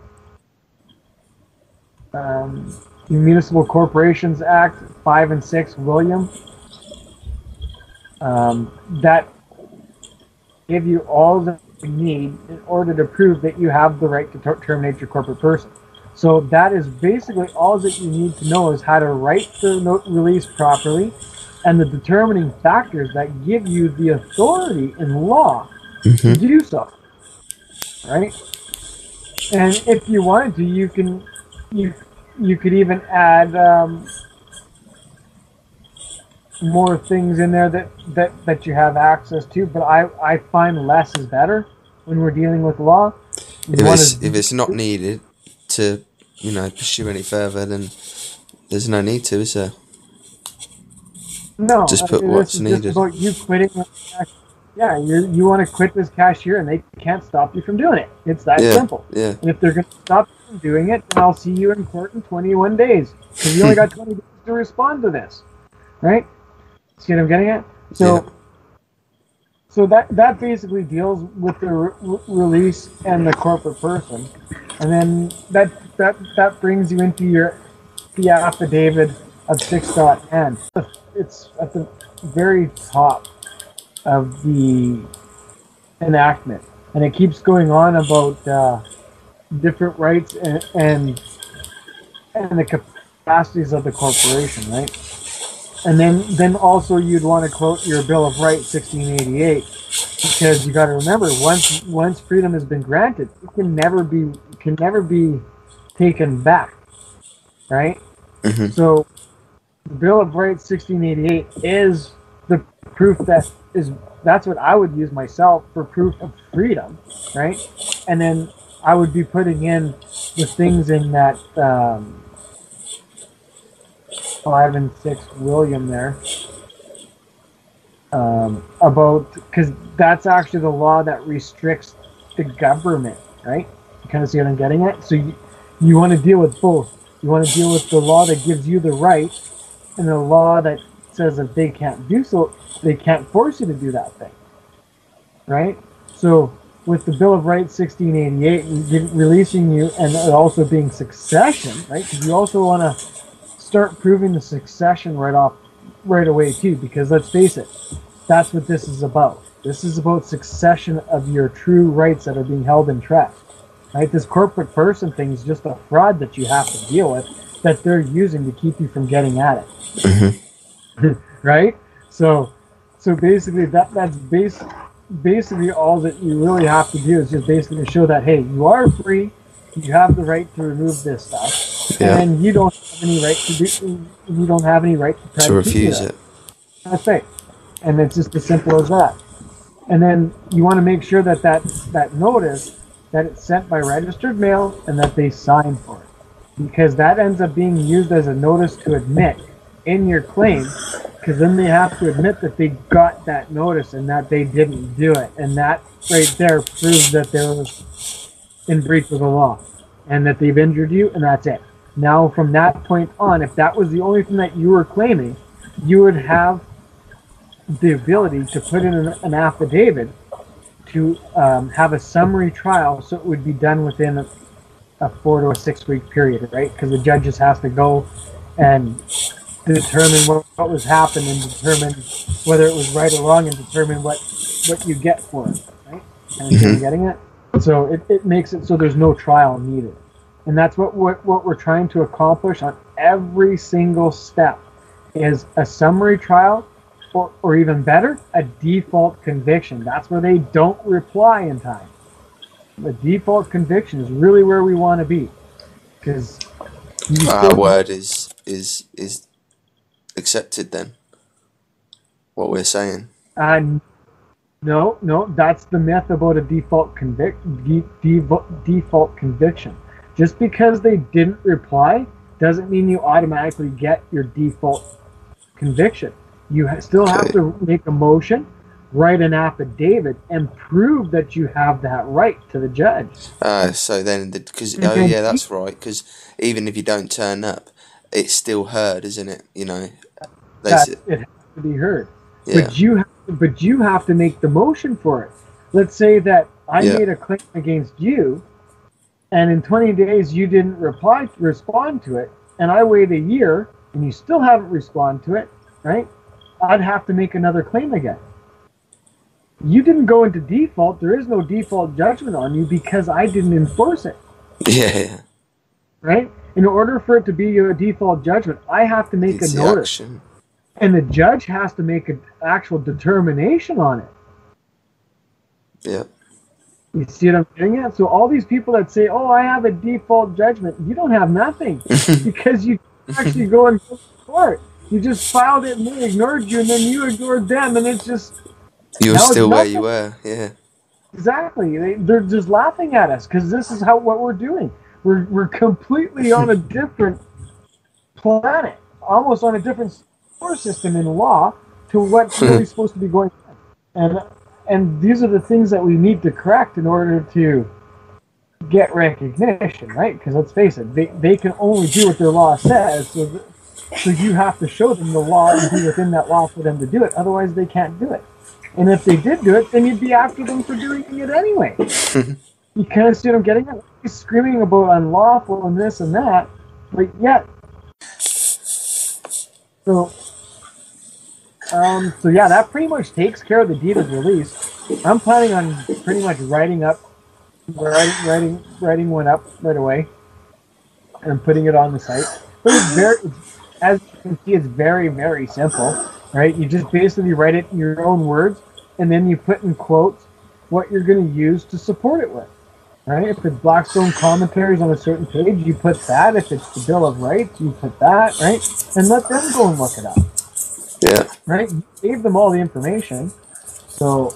The Municipal Corporations Act 5 and 6, William, that give you all that you need in order to prove that you have the right to terminate your corporate person. So that is basically all that you need to know is how to write the release properly and the determining factors that give you the authority in law to do so. Right? And if you wanted to, you could even add more things in there that you have access to. But I find less is better when we're dealing with law. If it's not needed to, pursue any further, then there's no need to, is there? No, just put what's needed. Just about you quitting. Yeah, you want to quit this cashier, and they can't stop you from doing it. It's that simple. Yeah. And if they're going to stop you from doing it, then I'll see you in court in 21 days. Because you only got 20 days to respond to this. Right? See what I'm getting at? So that basically deals with the release and the corporate person. And then that brings you into the affidavit of 6.10. It's at the very top of the enactment, and it keeps going on about different rights and the capacities of the corporation, right? And then also you'd want to quote your Bill of Rights 1688, because you got to remember, once freedom has been granted, it can never be taken back, right? So the Bill of Rights 1688 is the proof that's what I would use myself for proof of freedom, right? And then I would be putting in the things in that 5 and 6 William there about, because that's actually the law that restricts the government, right? You kind of see what I'm getting at? So you want to deal with both. You want to deal with the law that gives you the right and the law that says that they can't do so, they can't force you to do that thing, right? So with the Bill of Rights 1688 releasing you, and it also being succession, right? Because you also want to start proving the succession right away too, because let's face it, that's what this is about. This is about succession of your true rights that are being held in trust, right? This corporate person thing is just a fraud that you have to deal with, that they're using to keep you from getting at it. Right? So basically that's basically all that you really have to do is just basically show that, hey, you are free, you have the right to remove this stuff, and you don't have any right to try to refuse it. That's right. And it's just as simple as that. And then you want to make sure that notice, that it's sent by registered mail and that they sign for it, because that ends up being used as a notice to admit in your claim, because then they have to admit that they got that notice and that they didn't do it, and that right there proves that they were in breach of the law and that they've injured you, and that's it. Now from that point on, if that was the only thing that you were claiming, you would have the ability to put in an affidavit to have a summary trial, so it would be done within a 4 to a 6 week period, right? Because the judge just has to go and determine what was happening and determine whether it was right or wrong and determine what you get for it, right? And I'm getting it? So it makes it so there's no trial needed. And that's what we're trying to accomplish on every single step, is a summary trial, or even better, a default conviction. That's where they don't reply in time. The default conviction is really where we want to be, because our word is accepted then, what we're saying. No, that's the myth about a default conviction. Just because they didn't reply doesn't mean you automatically get your default conviction. You still have to make a motion, write an affidavit, and prove that you have that right to the judge. So then, that's right, because even if you don't turn up, it's still heard, isn't it? You know, it has to be heard. Yeah. But you have to make the motion for it. Let's say that I made a claim against you, and in 20 days you didn't respond to it, and I wait a year and you still haven't responded to it, right? I'd have to make another claim again. You didn't go into default. There is no default judgment on you because I didn't enforce it. Yeah. right? In order for it to be a default judgment, I have to make It's a the notice. action. And the judge has to make an actual determination on it. Yeah. You see what I'm getting at? So all these people that say, oh, I have a default judgment, you don't have nothing. Because you actually go and go to court. You just filed it and they ignored you, and then you ignored them, and it's just... You're now still it's where nothing. you were, yeah. Exactly. They're just laughing at us because this is what we're doing. We're completely on a different planet, almost on a different solar system in law to what's really supposed to be going on. And these are the things that we need to correct in order to get recognition, right? Because let's face it, they can only do what their law says, so you have to show them the law and be within that law for them to do it. Otherwise, they can't do it. And if they did do it, then you'd be after them for doing it anyway. You kind of see what I'm getting at? He's screaming about unlawful and this and that, but yet. So yeah, that pretty much takes care of the deed of release. I'm planning on pretty much writing one up right away and putting it on the site. But as you can see, it's very, very simple, right? You just basically write it in your own words, and then you put in quotes what you're going to use to support it with, right? If it's Blackstone commentaries on a certain page, you put that. If it's the Bill of Rights, you put that, right? And let them go and look it up. Yeah. Right? You gave them all the information, so...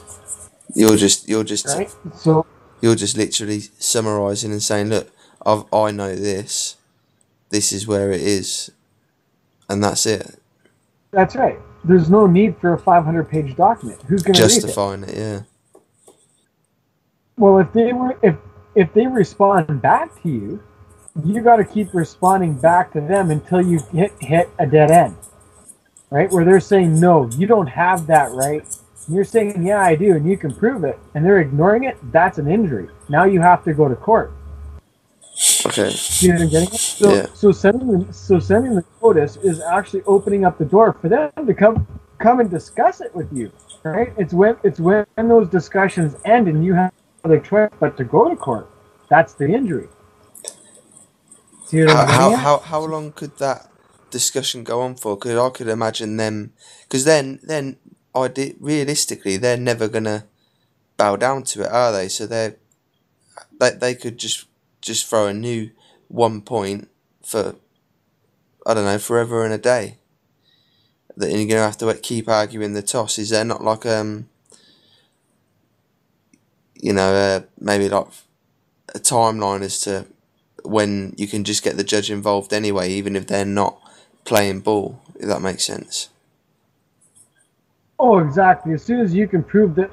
You're just right? So you're just literally summarising and saying, look, I know this. This is where it is, and that's it. That's right. There's no need for a 500-page document. Who's going to read it? Justifying it, yeah. Well, if they respond back to you, you got to keep responding back to them until you hit a dead end, right? Where they're saying, no, you don't have that right. And you're saying, yeah, I do, and you can prove it, and they're ignoring it. That's an injury. Now you have to go to court. Okay. You know what I'm getting at? So sending the notice is actually opening up the door for them to come and discuss it with you, right? It's when those discussions end and you have no other choice but to go to court. That's the injury. See what I'm getting at? How long could that discussion go on for? Because I could imagine them, because then realistically they're never gonna bow down to it, are they? So they could just throw a new 1 point for, I don't know, forever and a day. That you're gonna have to keep arguing the toss. Is there not like maybe like a timeline as to when you can just get the judge involved anyway, even if they're not playing ball? If that makes sense. Oh, exactly. As soon as you can prove that,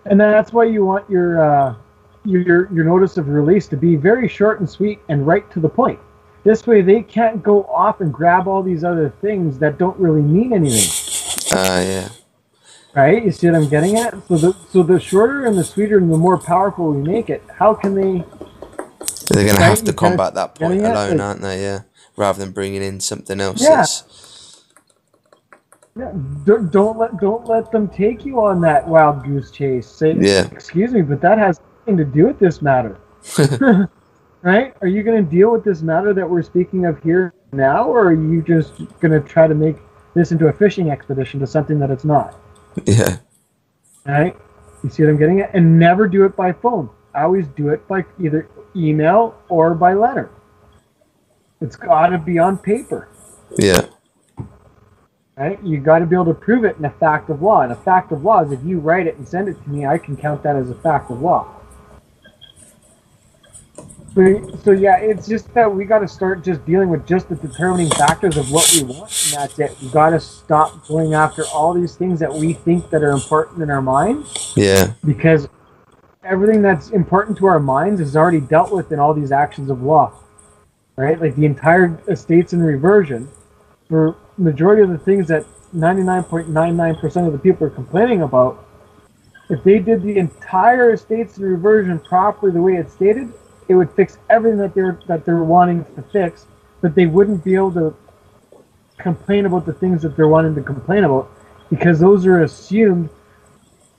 and that's why you want your notice of release to be very short and sweet and right to the point. This way, they can't go off and grab all these other things that don't really mean anything. Yeah. Right? You see what I'm getting at? So the shorter and the sweeter and the more powerful we make it, how can they? They're going to have to combat that point alone, aren't they? Yeah. Rather than bringing in something else. Yeah. Yeah, don't let them take you on that wild goose chase. Say, yeah. Excuse me, but that has nothing to do with this matter. Right? Are you going to deal with this matter that we're speaking of here now, or are you just going to try to make this into a fishing expedition to something that it's not? Yeah. Right? You see what I'm getting at? And never do it by phone. I always do it by either email or by letter. It's got to be on paper. Yeah. Right? You got to be able to prove it in a fact of law. And a fact of law is if you write it and send it to me, I can count that as a fact of law. So yeah, it's just that we got to start just dealing with just the determining factors of what we want, and that's it. We got to stop going after all these things that we think that are important in our minds. Yeah. Because everything that's important to our minds is already dealt with in all these actions of law. Right? Like the entire estates and reversion, for majority of the things that 99.99% of the people are complaining about, if they did the entire estates and reversion properly the way it's stated, it would fix everything that they're wanting to fix, but they wouldn't be able to complain about the things that they're wanting to complain about because those are assumed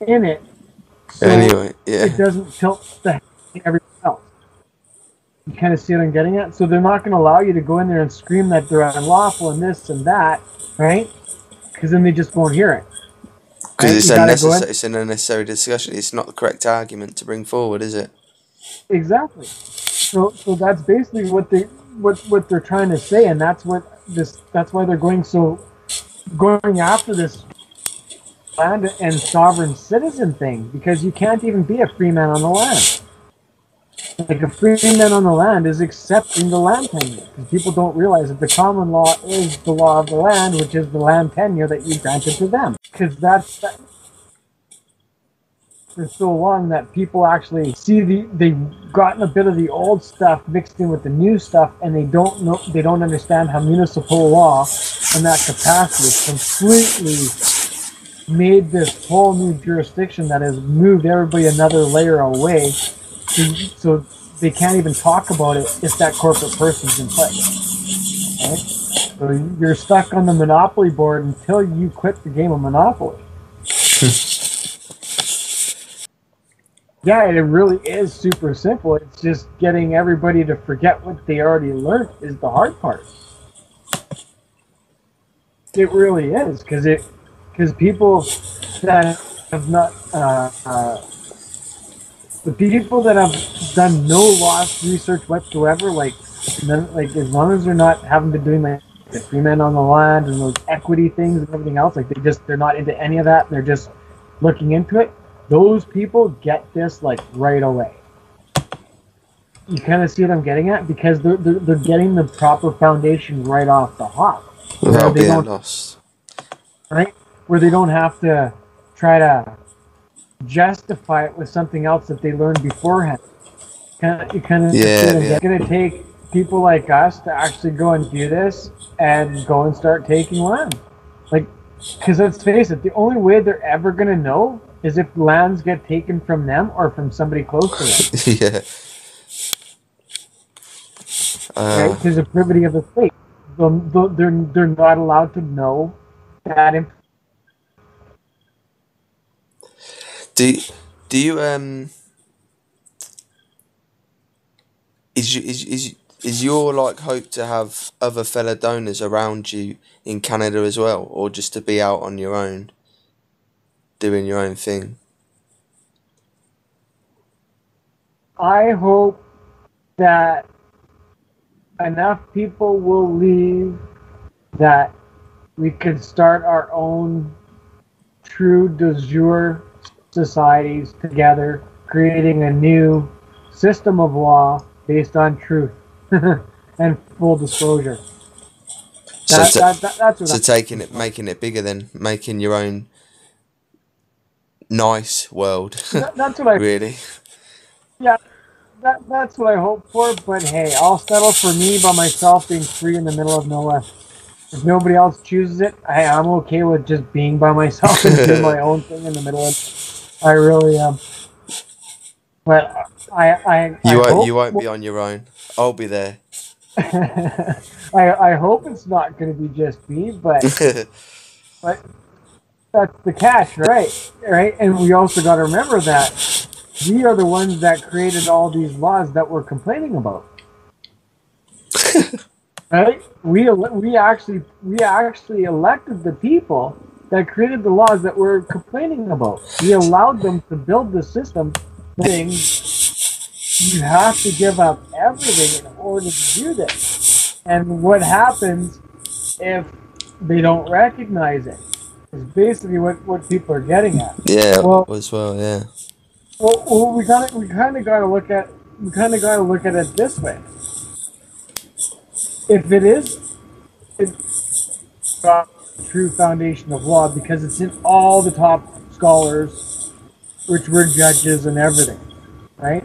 in it. So anyway, yeah. It doesn't tilt the everything else. You kind of see what I'm getting at? So they're not going to allow you to go in there and scream that they're unlawful and this and that, right? Because then they just won't hear it. Because right? it's an unnecessary discussion. It's not the correct argument to bring forward, is it? Exactly. So that's basically what they're trying to say, and that's why they're going after this land and sovereign citizen thing, because you can't even be a free man on the land. Like, a free man on the land is accepting the land tenure, because people don't realize that the common law is the law of the land, which is the land tenure that you granted to them. Because that's for so long that people actually see they've gotten a bit of the old stuff mixed in with the new stuff, and they don't understand how municipal law and that capacity has completely made this whole new jurisdiction that has moved everybody another layer away, so they can't even talk about it if that corporate person's in place. Right? So you're stuck on the Monopoly board until you quit the game of Monopoly. Yeah, it really is super simple. It's just getting everybody to forget what they already learned is the hard part. It really is, because people that have not, the people that have done no loss research whatsoever, like as long as they're not having been doing like the free men on the land and those equity things and everything else, like they're not into any of that, and they're just looking into it. Those people get this like right away. You kind of see what I'm getting at, because they're getting the proper foundation right off the hop. Without being lost. Right? Where they don't have to try to justify it with something else that they learned beforehand. You kind of It's going to take people like us to actually go and do this and go and start taking land. Like, because let's face it, the only way they're ever going to know is if lands get taken from them or from somebody close to them. Yeah. Right? Because the privity of the state. They're not allowed to know that information. Do you is your like hope to have other fellow donors around you in Canada as well, or just to be out on your own, doing your own thing? I hope that enough people will leave that we could start our own true de jure societies together, creating a new system of law based on truth and full disclosure. That's what making it bigger, then making your own nice world. That's what I really. Yeah, that's what I hope for. But hey, I'll settle for me by myself being free in the middle of nowhere. If nobody else chooses it, I'm okay with just being by myself and doing my own thing in the middle of it. I really am. But you won't be on your own. I'll be there. I hope it's not going to be just me, but that's the catch, right? Right, and we also got to remember that we are the ones that created all these laws that we're complaining about. Right? We actually elected the people that created the laws that we're complaining about. We allowed them to build the system. You have to give up everything in order to do this. And what happens if they don't recognize it? Is basically what people are getting at. Yeah. Yeah. Well, we kind of got to look at it this way. If it's got a true foundation of law, because it's in all the top scholars, which were judges and everything, right?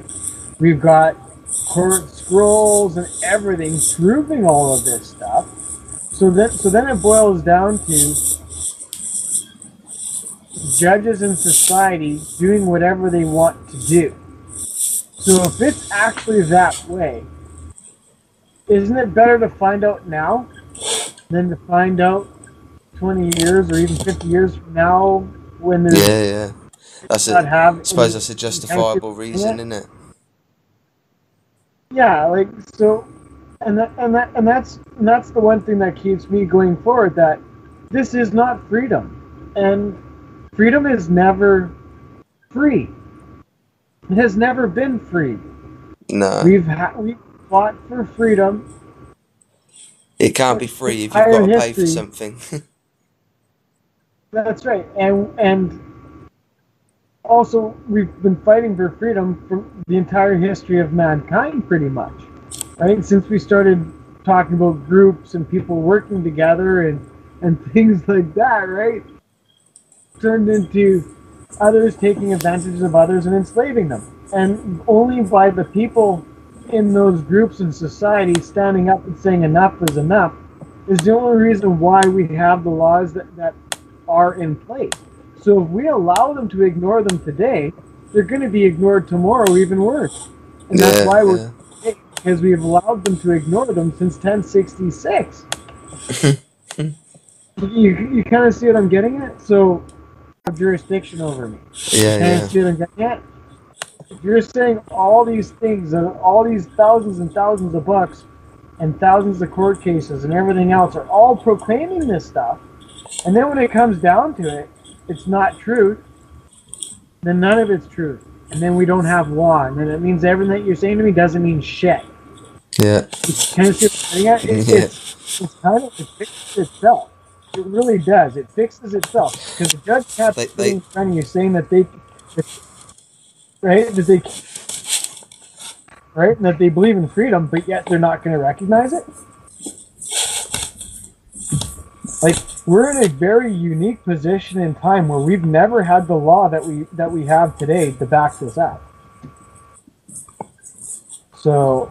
We've got court scrolls and everything proving all of this stuff. So then it boils down to judges in society doing whatever they want to do. So if it's actually that way, isn't it better to find out now than to find out 20 years or even 50 years from now when there's... Yeah. I suppose that's a justifiable reason, isn't it? yeah, like so, and that's the one thing that keeps me going forward. That this is not freedom, and freedom is never free. It has never been free. No. We fought for freedom. It can't be free if you've Entire got to pay for history. something. That's right, and also we've been fighting for freedom for the entire history of mankind, pretty much, right? Since we started talking about groups and people working together and things like that, right? Turned into others taking advantage of others and enslaving them. And only by the people in those groups in society standing up and saying enough is enough is the only reason why we have the laws that are in place. So if we allow them to ignore them today, they're going to be ignored tomorrow even worse. And that's why we're because we've allowed them to ignore them since 1066. You kind of see what I'm getting at? So jurisdiction over me. Yeah. See what I'm getting at? If you're saying all these things and all these thousands and thousands of books and thousands of court cases and everything else are all proclaiming this stuff, and then when it comes down to it, it's not truth, then none of it's truth. And then we don't have law. And then it means everything that you're saying to me doesn't mean shit. Yeah. Kind of see what I'm getting at? It's kind of, it fixes itself. It really does. It fixes itself. Because the judge can't be in front of you saying that they, right, that they believe in freedom, but yet they're not going to recognize it. Like, we're in a very unique position in time where we've never had the law that we have today to back this up. So,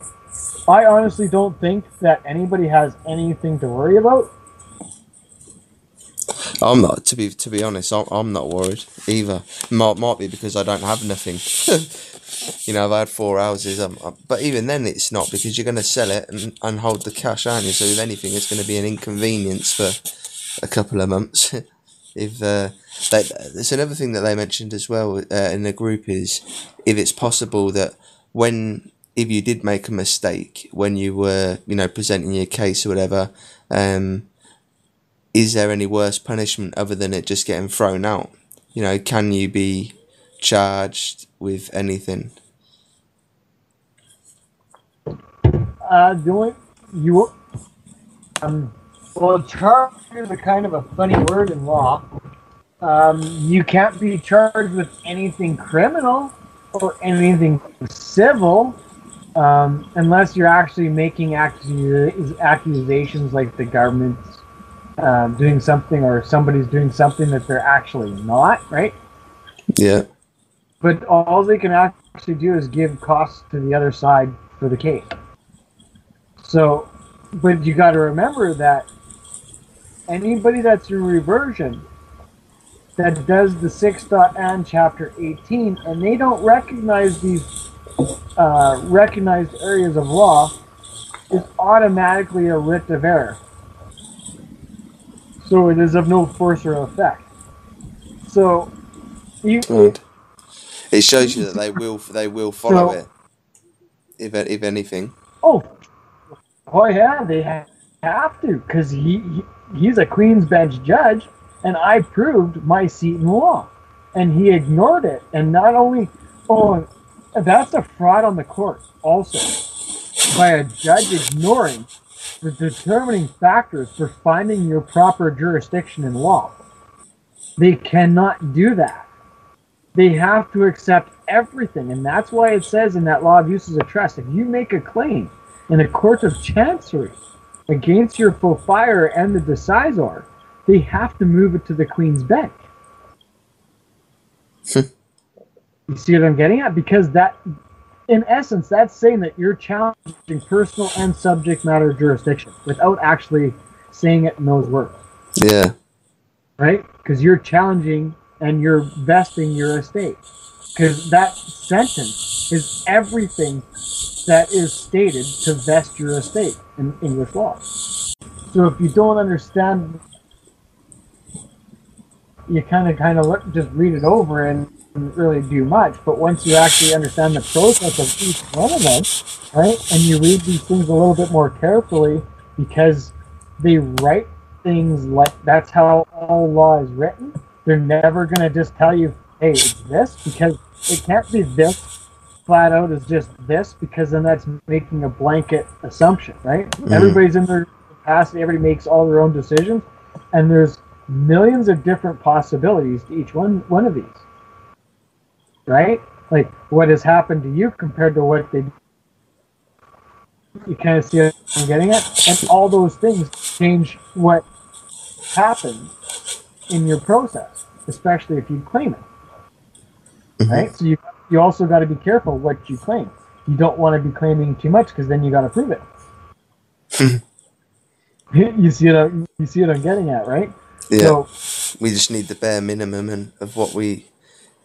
I honestly don't think that anybody has anything to worry about. I'm not, to be honest, I'm not worried either. Might be because I don't have nothing. You know, I've had 4 houses, but even then it's not, because you're going to sell it and hold the cash, aren't you? So if anything, it's going to be an inconvenience for a couple of months. There's another thing that they mentioned as well in the group is if it's possible that if you did make a mistake when you were, presenting your case or whatever, is there any worse punishment other than it just getting thrown out? Can you be charged with anything? Well, charge is a kind of a funny word in law. You can't be charged with anything criminal or anything civil unless you're actually making accusations like the government's doing something or somebody's doing something that they're actually not, right? Yeah. But all they can actually do is give costs to the other side for the case. So, but you got to remember that anybody that's in reversion that does the 6.and chapter 18 and they don't recognize these recognized areas of law is automatically a writ of error. So it is of no force or effect. So it shows you that they will follow it. If anything. Oh yeah, they have to, because he's a Queen's Bench judge, and I proved my seat in law, and he ignored it. And not only, that's a fraud on the court also, by a judge ignoring the determining factors for finding your proper jurisdiction in law. They cannot do that. They have to accept everything, and that's why it says in that law of uses of trust, if you make a claim in a court of chancery against your proprietor and the decisor, they have to move it to the Queen's Bench. You see what I'm getting at? Because that, in essence, that's saying that you're challenging personal and subject matter jurisdiction without actually saying it in those words. Yeah. Right? Because you're challenging and you're vesting your estate. Because that sentence is everything that is stated to vest your estate in English law. So if you don't understand, you kind of just read it over and really do much. But once you actually understand the process of each one of them, right, and you read these things a little bit more carefully, because they write things like that's how all law is written. They're never going to just tell you, hey, it's this, because it can't be this flat out as just this, because then that's making a blanket assumption, right? Everybody's in their capacity, everybody makes all their own decisions, and there's millions of different possibilities to each one of these, right? Like what has happened to you compared to what they, you kind of see what I'm getting at, and all those things change what happens in your process, especially if you claim it, right? So you also got to be careful what you claim. You don't want to be claiming too much, because then you got to prove it. You see what I'm getting at, right? Yeah. So, we just need the bare minimum of what we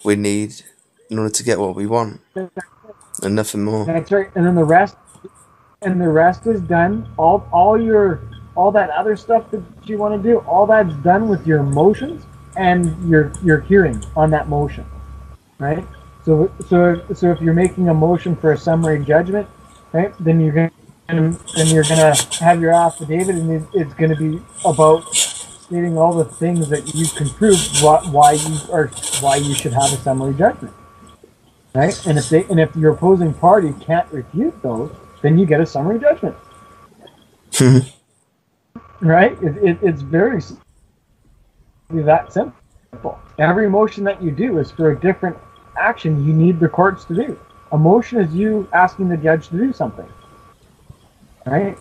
need in order to get what we want, and nothing more. That's right. And then the rest is done. All that other stuff that you want to do, all that's done with your emotions and your hearing on that motion, right? So if you're making a motion for a summary judgment, right, then you're gonna have your affidavit, and it's gonna be about stating all the things that you can prove why you should have a summary judgment, right? And if your opposing party can't refute those, then you get a summary judgment. Right? It's very that simple. Every motion that you do is for a different action you need the courts to do. A motion is you asking the judge to do something, right?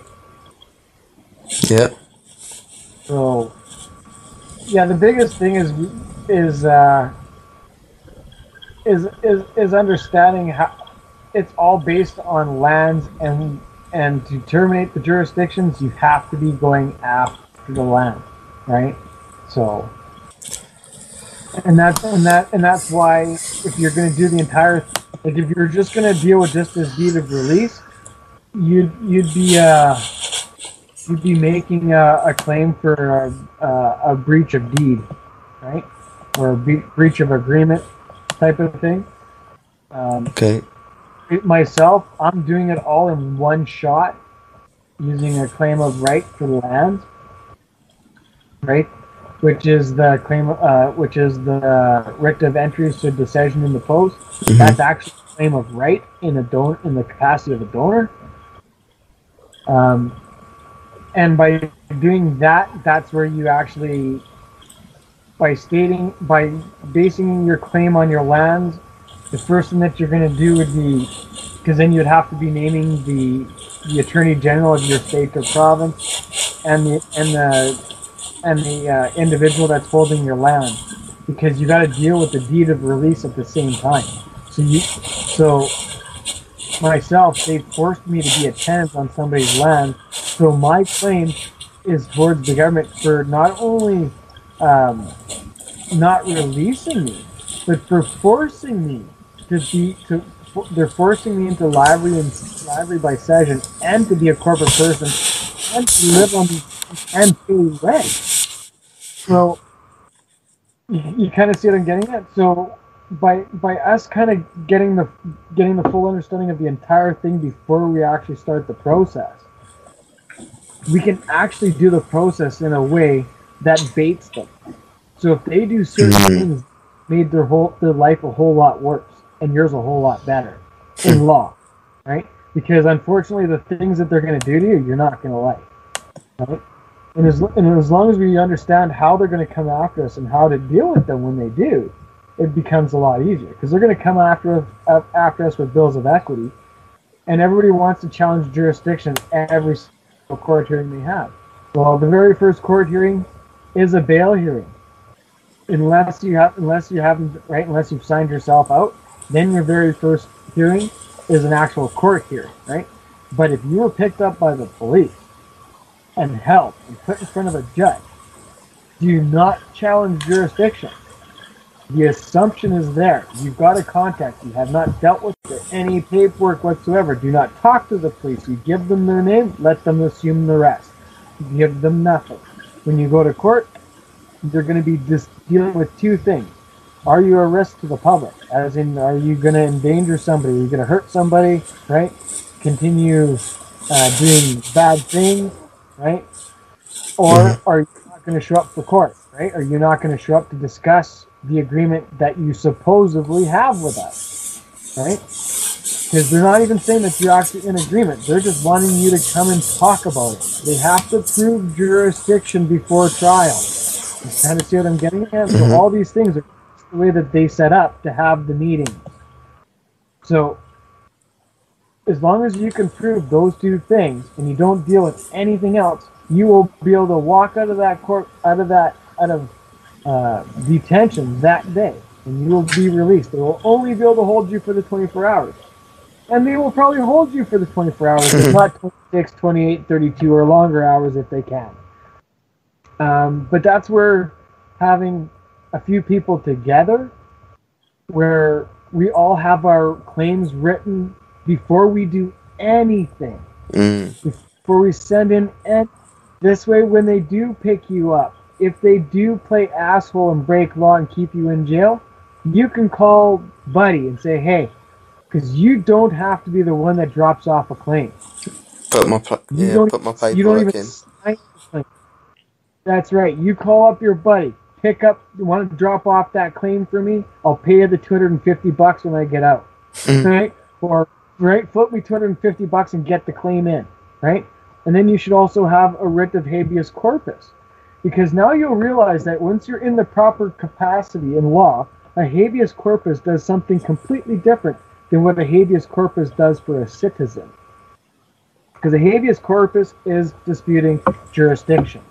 Yeah. So, yeah, the biggest thing is understanding how it's all based on lands, and to terminate the jurisdictions, you have to be going after the land, right? So, and that's why if you're going to do the entire, like if you're just going to deal with just this deed of release, you'd be making a claim for a breach of deed, right? Or a breach of agreement type of thing. Okay. Myself, I'm doing it all in one shot, using a claim of right for the land, right? Which is the claim, which is the writ of entry to decision in the post. That's actually a claim of right in the capacity of a donor. And by doing that, that's where you actually, by basing your claim on your lands, the first thing that you're going to do would be, because then you'd have to be naming the Attorney General of your state or province, and the individual that's holding your land, because you got to deal with the deed of release at the same time. So myself, they forced me to be a tenant on somebody's land, so my claim is towards the government for not only not releasing me, but for forcing me they're forcing me into livery by session, and to be a corporate person, and to live on and pay rent. So you kind of see what I'm getting at. So by us kind of getting the full understanding of the entire thing before we actually start the process, we can actually do the process in a way that baits them. So if they do certain things, made their life a whole lot worse, and yours a whole lot better in law, right? Because unfortunately, the things that they're going to do to you, you're not going to like, right? And as long as we understand how they're going to come after us and how to deal with them when they do, it becomes a lot easier, because they're going to come after us with bills of equity, and everybody wants to challenge jurisdiction every single court hearing they have. Well, the very first court hearing is a bail hearing, unless you've signed yourself out. Then your very first hearing is an actual court hearing, right? But if you were picked up by the police and held and put in front of a judge, do not challenge jurisdiction. The assumption is there. You've got a contact. You have not dealt with any paperwork whatsoever. Do not talk to the police. You give them their name, let them assume the rest. You give them nothing. When you go to court, they're going to be just dealing with two things: are you a risk to the public? As in, are you going to endanger somebody? Are you going to hurt somebody, right? Continue doing bad things, right? Or are you not going to show up for court, right? Are you not going to show up to discuss the agreement that you supposedly have with us, right? Because they're not even saying that you're actually in agreement. They're just wanting you to come and talk about it. They have to prove jurisdiction before trial. You kind of see what I'm getting at? So all these things are the way that they set up to have the meeting. So as long as you can prove those two things and you don't deal with anything else, you will be able to walk out of that court, out of detention that day, and you will be released. They will only be able to hold you for the 24 hours. And they will probably hold you for the 24 hours, if not 26, 28, 32, or longer hours if they can. But that's where having a few people together, where we all have our claims written before we do anything, before we send in, and this way when they do pick you up, if they do play asshole and break law and keep you in jail, you can call Buddy and say, hey, because you don't have to be the one that drops off a claim. Put my paperwork in. Sign the claim. That's right. You call up your buddy, pick up, you want to drop off that claim for me? I'll pay you the $250 when I get out. Right? Or flip me $250 and get the claim in. Right? And then you should also have a writ of habeas corpus. Because now you'll realize that once you're in the proper capacity in law, a habeas corpus does something completely different than what a habeas corpus does for a citizen. Because a habeas corpus is disputing jurisdiction,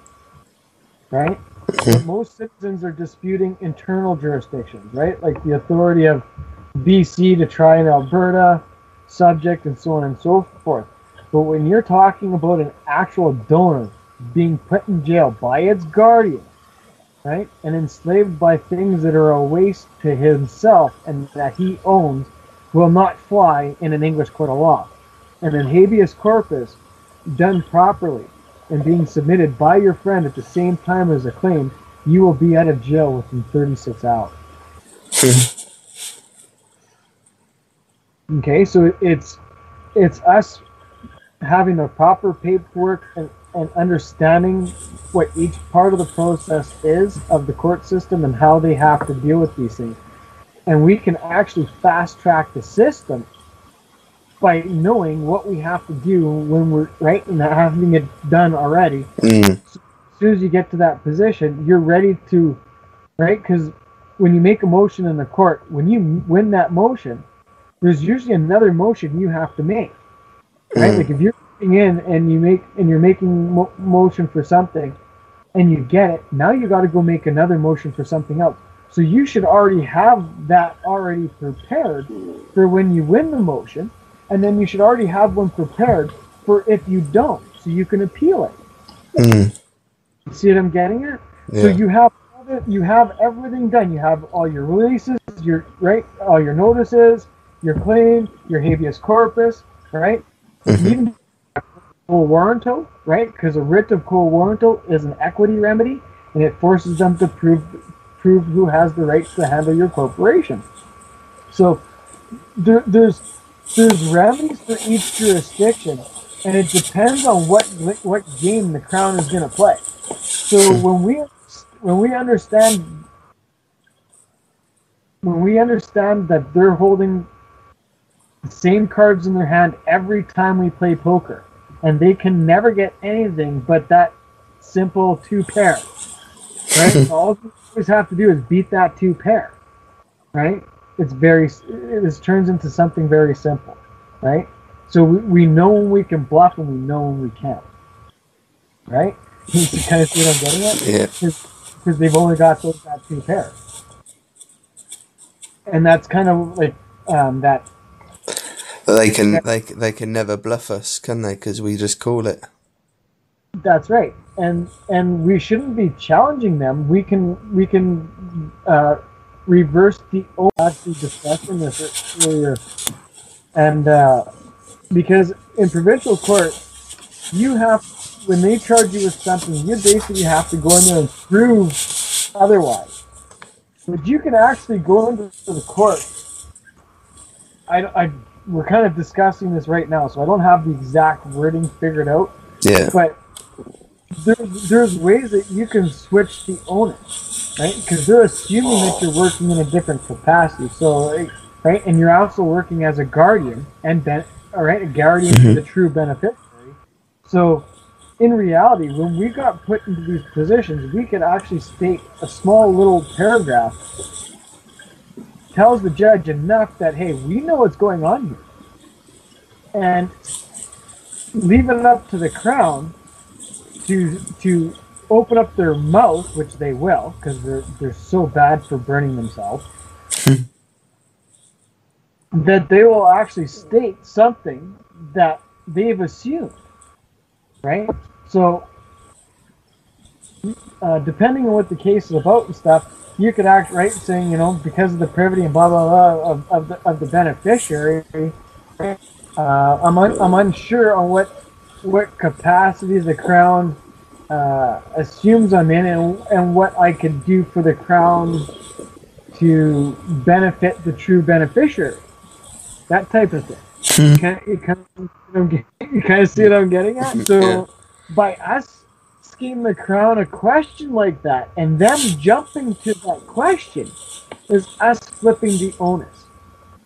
right? But most citizens are disputing internal jurisdictions, right? Like the authority of BC to try in Alberta, subject, and so on and so forth. But when you're talking about an actual donor being put in jail by its guardian, right, and enslaved by things that are a waste to himself and that he owns, will not fly in an English court of law. And in habeas corpus, done properly and being submitted by your friend at the same time as a claim, you will be out of jail within 36 hours. Okay, so it's us having the proper paperwork and understanding what each part of the process is of the court system and how they have to deal with these things. And we can actually fast track the system by knowing what we have to do when we're right and having it done already. So as soon as you get to that position, you're ready to, right? Because when you make a motion in the court, when you win that motion, there's usually another motion you have to make, right? Like if you're in and you're making motion for something and you get it, now you got to go make another motion for something else. So you should already have that already prepared for when you win the motion, and then you should already have one prepared for if you don't, so you can appeal it. You see what I'm getting at? Yeah. So you have everything done. You have all your releases, all your notices, your claim, your habeas corpus, right? Even quo warranto, right? Because a writ of quo warranto is an equity remedy, and it forces them to prove who has the rights to handle your corporation. So there's remedies for each jurisdiction, and it depends on what game the Crown is going to play. So when we understand that they're holding the same cards in their hand every time we play poker, and they can never get anything but that simple two pair, right? All you always have to do is beat that two pair, right? This turns into something very simple, right? So we know when we can bluff and we know when we can't, right? You kind of see what I'm getting at? Yeah. Because they've only got that two pair, and that's kind of like that. They can never bluff us, can they? Because we just call it. That's right, and we shouldn't be challenging them. We can reverse the actually discussing this earlier, and because in provincial court, when they charge you with something, you basically have to go in there and prove otherwise. But you can actually go into the court. We're kind of discussing this right now, so I don't have the exact wording figured out. Yeah. But there's ways that you can switch the onus, right? Because they're assuming that you're working in a different capacity. So, right, and you're also working as a guardian and a guardian to the true beneficiary. So, in reality, when we got put into these positions, we could actually state a small little paragraph tells the judge enough that, hey, we know what's going on here. And leave it up to the Crown to open up their mouth, which they will, because they're so bad for burning themselves, that they will actually state something that they've assumed, right? So, depending on what the case is about and stuff, you could act right saying, because of the privity and blah blah blah of the beneficiary. I'm unsure on what capacity the Crown assumes I'm in, and what I could do for the Crown to benefit the true beneficiary. That type of thing. You kind of see what I'm getting at. So by us asking the Crown a question like that, and them jumping to that question, is us flipping the onus.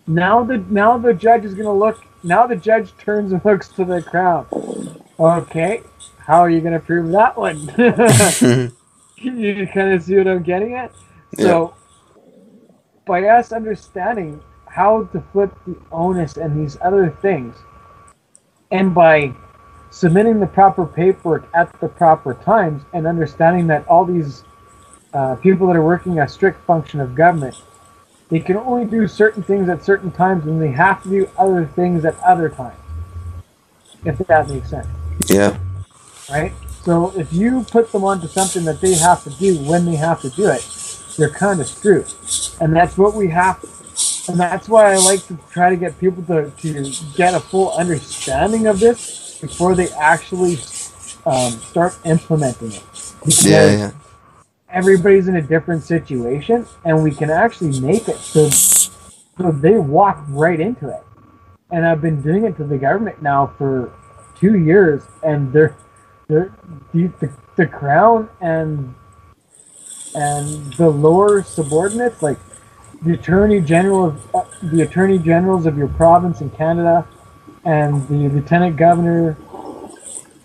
Now the judge is going to look. Now the judge turns and looks to the Crown. Okay, how are you going to prove that one? You kind of see what I'm getting at. So by us understanding how to flip the onus and these other things, and by submitting the proper paperwork at the proper times, and understanding that all these people that are working a strict function of government, they can only do certain things at certain times, and they have to do other things at other times, if that makes sense. Yeah. Right? So if you put them onto something that they have to do when they have to do it, they're kind of screwed. And that's what we have. And that's why I like to try to get people to get a full understanding of this before they actually start implementing it. Because everybody's in a different situation, and we can actually make it so they walk right into it. And I've been doing it to the government now for 2 years, and the Crown and the lower subordinates, like the attorney generals of your province in Canada, and the lieutenant governor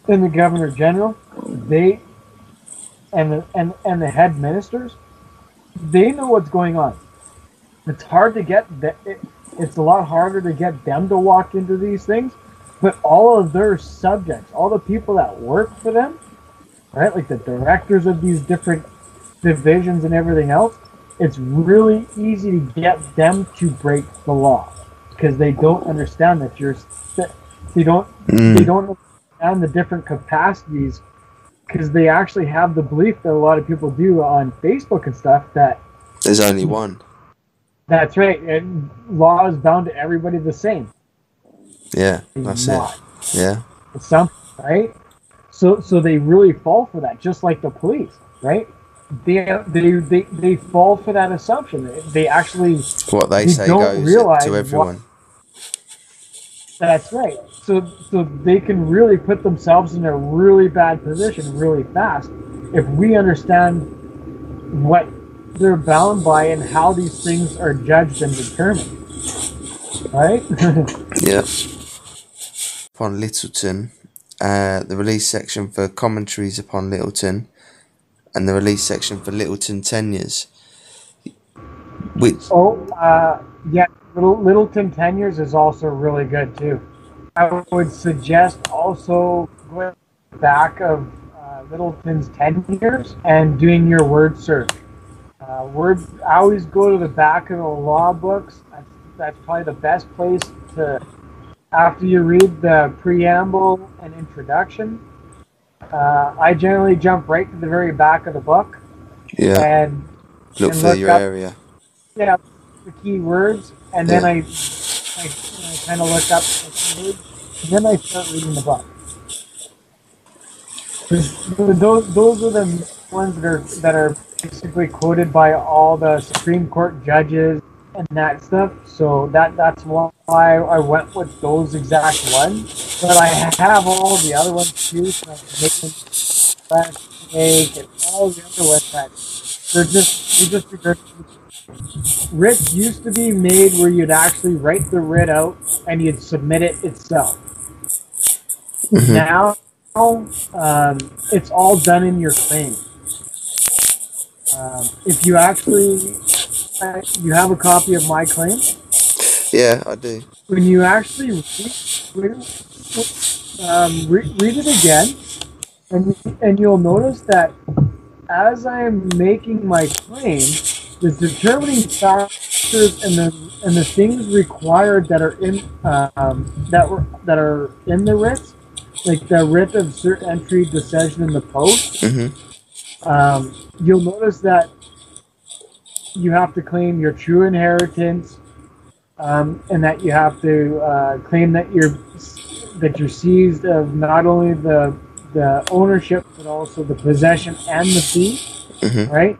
and the governor general, they and the head ministers, they know what's going on. It's hard to get it's a lot harder to get them to walk into these things, but all of their subjects, all the people that work for them, right, like the directors of these different divisions and everything else, it's really easy to get them to break the law, because they don't understand that they don't understand the different capacities, because they actually have the belief that a lot of people do on Facebook and stuff that there's only one. That's right. And law is bound to everybody the same. Yeah, that's it. Yeah. It's something, right? So they really fall for that, just like the police, right? They fall for that assumption. They actually what they say goes to everyone. That's right. So they can really put themselves in a really bad position really fast if we understand what they're bound by and how these things are judged and determined. Right? Yeah. Upon Littleton, the release section for commentaries upon Littleton, and the release section for Littleton tenures. Littleton tenures is also really good too. I would suggest also going back of Littleton's tenures and doing your word search. I always go to the back of the law books. That's probably the best place to, after you read the preamble and introduction. I generally jump right to the very back of the book. Yeah. And look for your area. Yeah, the key words, and then I kind of look up the key words, and then I start reading the book. Those are the ones that are basically quoted by all the Supreme Court judges and that stuff. So that's why I went with those exact ones. But I have all the other ones too, so I'm making and all the other ones that they're just writs used to be made where you'd actually write the writ out and you'd submit it itself. Mm-hmm. Now, it's all done in your claim. If you actually, you have a copy of my claim? Yeah, I do. When you actually read it again, and you'll notice that as I am making my claim, the determining factors and the things required that are in that are in the writ, like the writ of cert entry, decision, and the post. Mm-hmm. You'll notice that you have to claim your true inheritance, and that you have to claim that you're seized of not only the ownership but also the possession and the fee, Mm-hmm. right?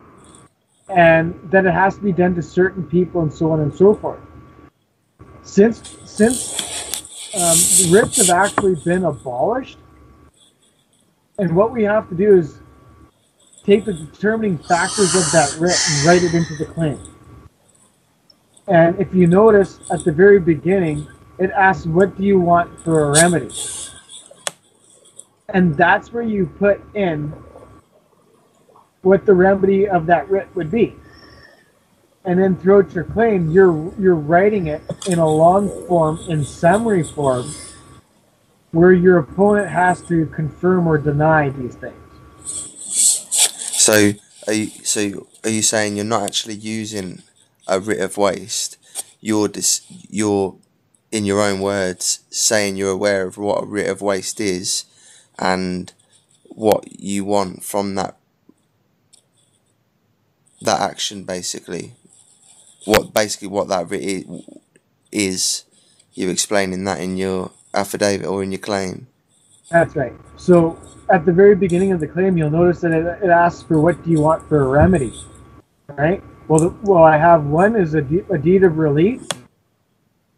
And that it has to be done to certain people and so on and so forth. Since the writs have actually been abolished, and what we have to do is take the determining factors of that writ and write it into the claim. And if you notice at the very beginning, it asks, what do you want for a remedy? And that's where you put in what the remedy of that writ would be. And then throughout your claim, you're writing it in a long form, in summary form, where your opponent has to confirm or deny these things. So are you saying you're not actually using a writ of waste? You're in your own words saying you're aware of what a writ of waste is and what you want from that action, basically. What that writ is. You're explaining that in your affidavit or in your claim. That's right. So at the very beginning of the claim, you'll notice that it asks for what do you want for a remedy, right? Well, I have one is a deed of release.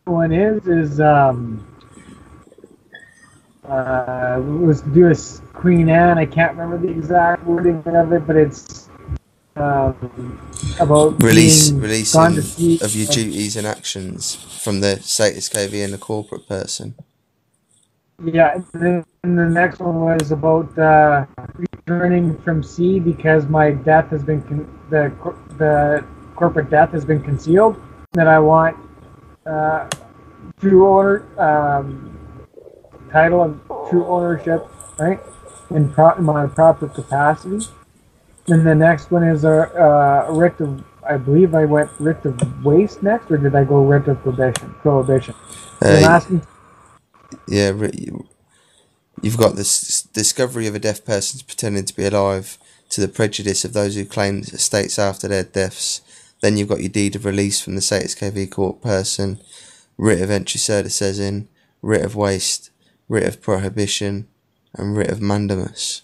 One is was to do with Queen Anne. I can't remember the exact wording of it, but it's about releasing of your duties and actions from the status KV and the corporate person. Yeah, and the next one was about returning from sea because my death has been the corporate death has been concealed. That I want true owner title of true ownership, right, in my proper capacity. And the next one is a writ of, I believe I went writ of waste next, or did I go writ of prohibition? Yeah, you've got this discovery of a deaf person pretending to be alive to the prejudice of those who claim estates after their deaths. Then you've got your deed of release from the status KV court person, writ of entry certices, writ of waste, writ of prohibition, and writ of mandamus.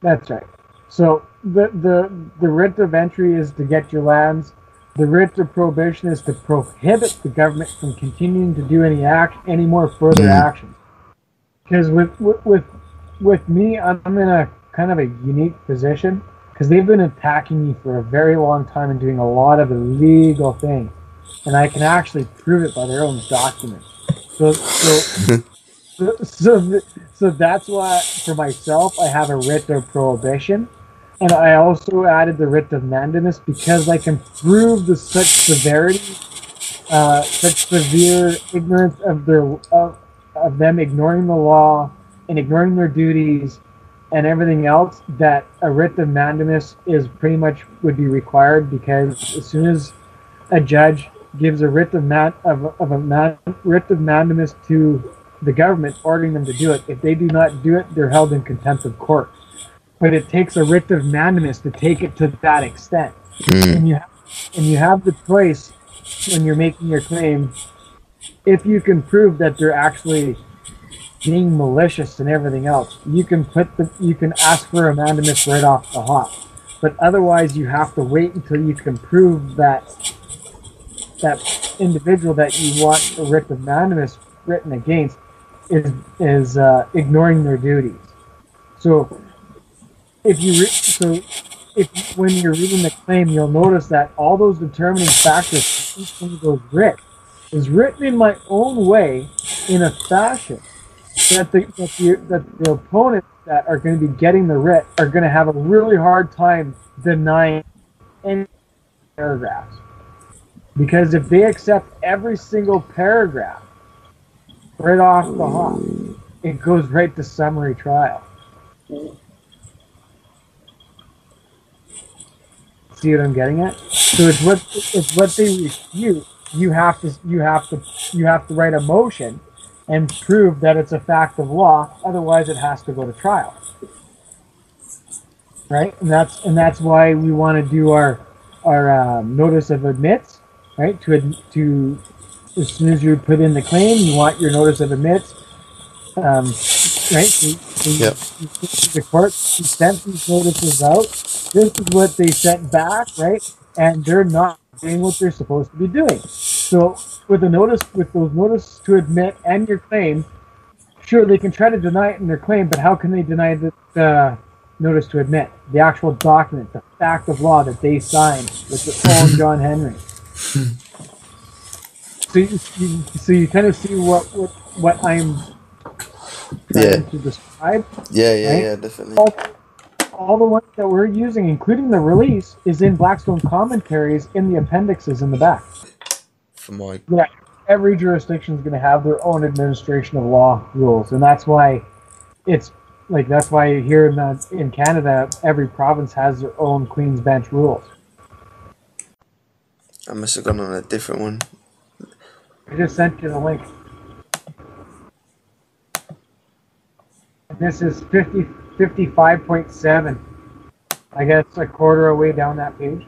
That's right. So the writ of entry is to get your lands. The writ of prohibition is to prohibit the government from continuing to do any more further actions. Because with me, I'm in a kind of a unique position because they've been attacking me for a very long time and doing a lot of illegal things, and I can actually prove it by their own documents. So that's why for myself I have a writ of prohibition. And I also added the writ of mandamus because I can prove such severity, such severe ignorance of them ignoring the law and ignoring their duties and everything else, that a writ of mandamus is pretty much would be required, because as soon as a judge gives a writ of mandamus to the government, ordering them to do it, if they do not do it, they're held in contempt of court. But it takes a writ of mandamus to take it to that extent. And you have the choice when you're making your claim, if you can prove that they're actually being malicious and everything else, you can ask for a mandamus right off the hop. but otherwise you have to wait until you can prove that individual that you want the writ of mandamus written against is ignoring their duties. So if when you're reading the claim, you'll notice that all those determining factors for each one of those writs is written in my own way, in a fashion that the opponents that are going to be getting the writ are going to have a really hard time denying any paragraphs. Because if they accept every single paragraph right off the hop, it goes right to summary trial. See what I'm getting at? So it's what they refute. You have to write a motion and prove that it's a fact of law. Otherwise, it has to go to trial. Right? And that's why we want to do our notice of admits. Right? To as soon as you put in the claim, you want your notice of admits. Right? The court sent these notices out. This is what they sent back, right? And they're not doing what they're supposed to be doing. So with those notices to admit and your claim, sure, they can try to deny it in their claim, but how can they deny the notice to admit, the actual document, the fact of law that they signed with their own John Henry? So you kind of see what I'm trying to describe. Yeah, definitely. All the ones that we're using, including the release, is in Blackstone commentaries in the appendixes in the back. Yeah, every jurisdiction is going to have their own administration of law rules, and that's why here in Canada, every province has their own Queen's Bench rules. I must have gone on a different one. I just sent you the link. This is 55.7. I guess a quarter away down that page.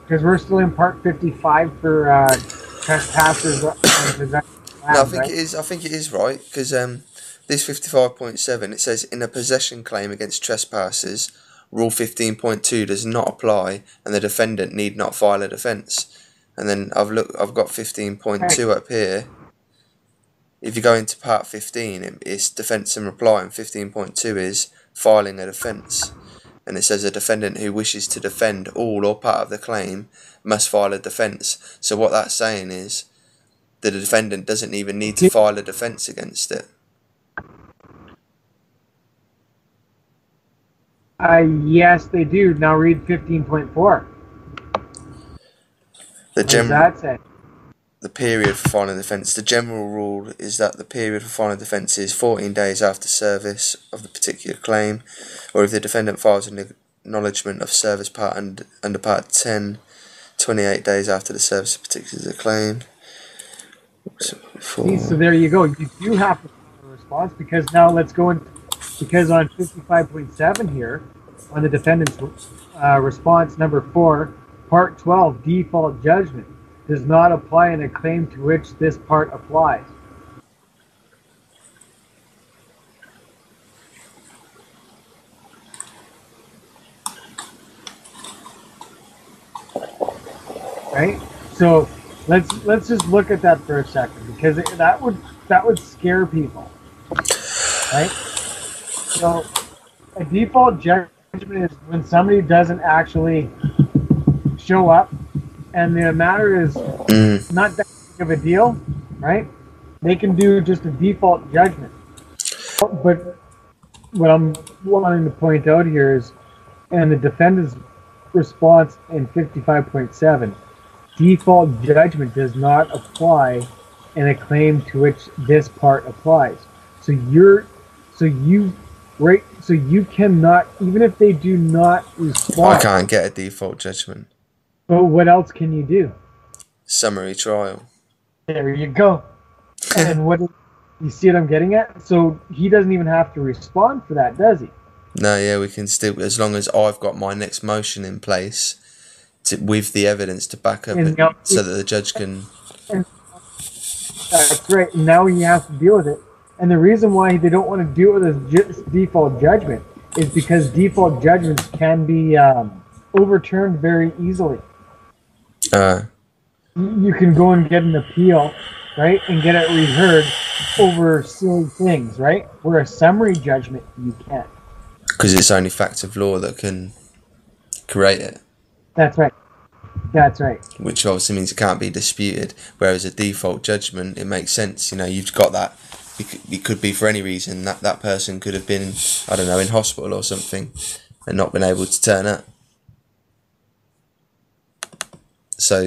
Because we're still in part 55 for trespassers and possession of land, No, I think it is right, because this 55.7, it says in a possession claim against trespassers, Rule 15.2 does not apply, and the defendant need not file a defence. And then I've got 15.2 up here. If you go into part 15, it's defence and reply, and 15.2 is filing a defence. And it says a defendant who wishes to defend all or part of the claim must file a defence. So what that's saying is the defendant doesn't even need to file a defence against it. Yes, they do. Now read 15.4. What does that say? The period for filing a defence. The general rule is that the period for filing a defence is 14 days after service of the particular claim, or if the defendant files an acknowledgement of service part under Part 10, 28 days after the service of a particular claim. So there you go. You do have to file a response, because now let's go in, because on 55.7 here, on the defendant's response number 4, Part 12, default judgment, does not apply in a claim to which this part applies. Right? So let's just look at that for a second, because that would scare people. Right? So a default judgment is when somebody doesn't actually show up and the matter is not that big of a deal, right? They can do just a default judgment. But what I'm wanting to point out here is, in the defendant's response in 55.7, default judgment does not apply in a claim to which this part applies. So you cannot, even if they do not respond. I can't get a default judgment. But what else can you do? Summary trial. There you go. And you see what I'm getting at? So he doesn't even have to respond for that, does he? No, yeah, we can still, as long as I've got my next motion in place with the evidence to back up it, so that the judge can. That's right. Now he has to deal with it. And the reason why they don't want to deal with this default judgment is because default judgments can be overturned very easily. You can go and get an appeal, right, and get it reheard over silly things, right? Where a summary judgment, you can't. Because it's only facts of law that can create it. That's right. That's right. Which obviously means it can't be disputed. Whereas a default judgment, it makes sense. You know, you've got that. It could be for any reason. That person could have been, I don't know, in hospital or something and not been able to turn up. So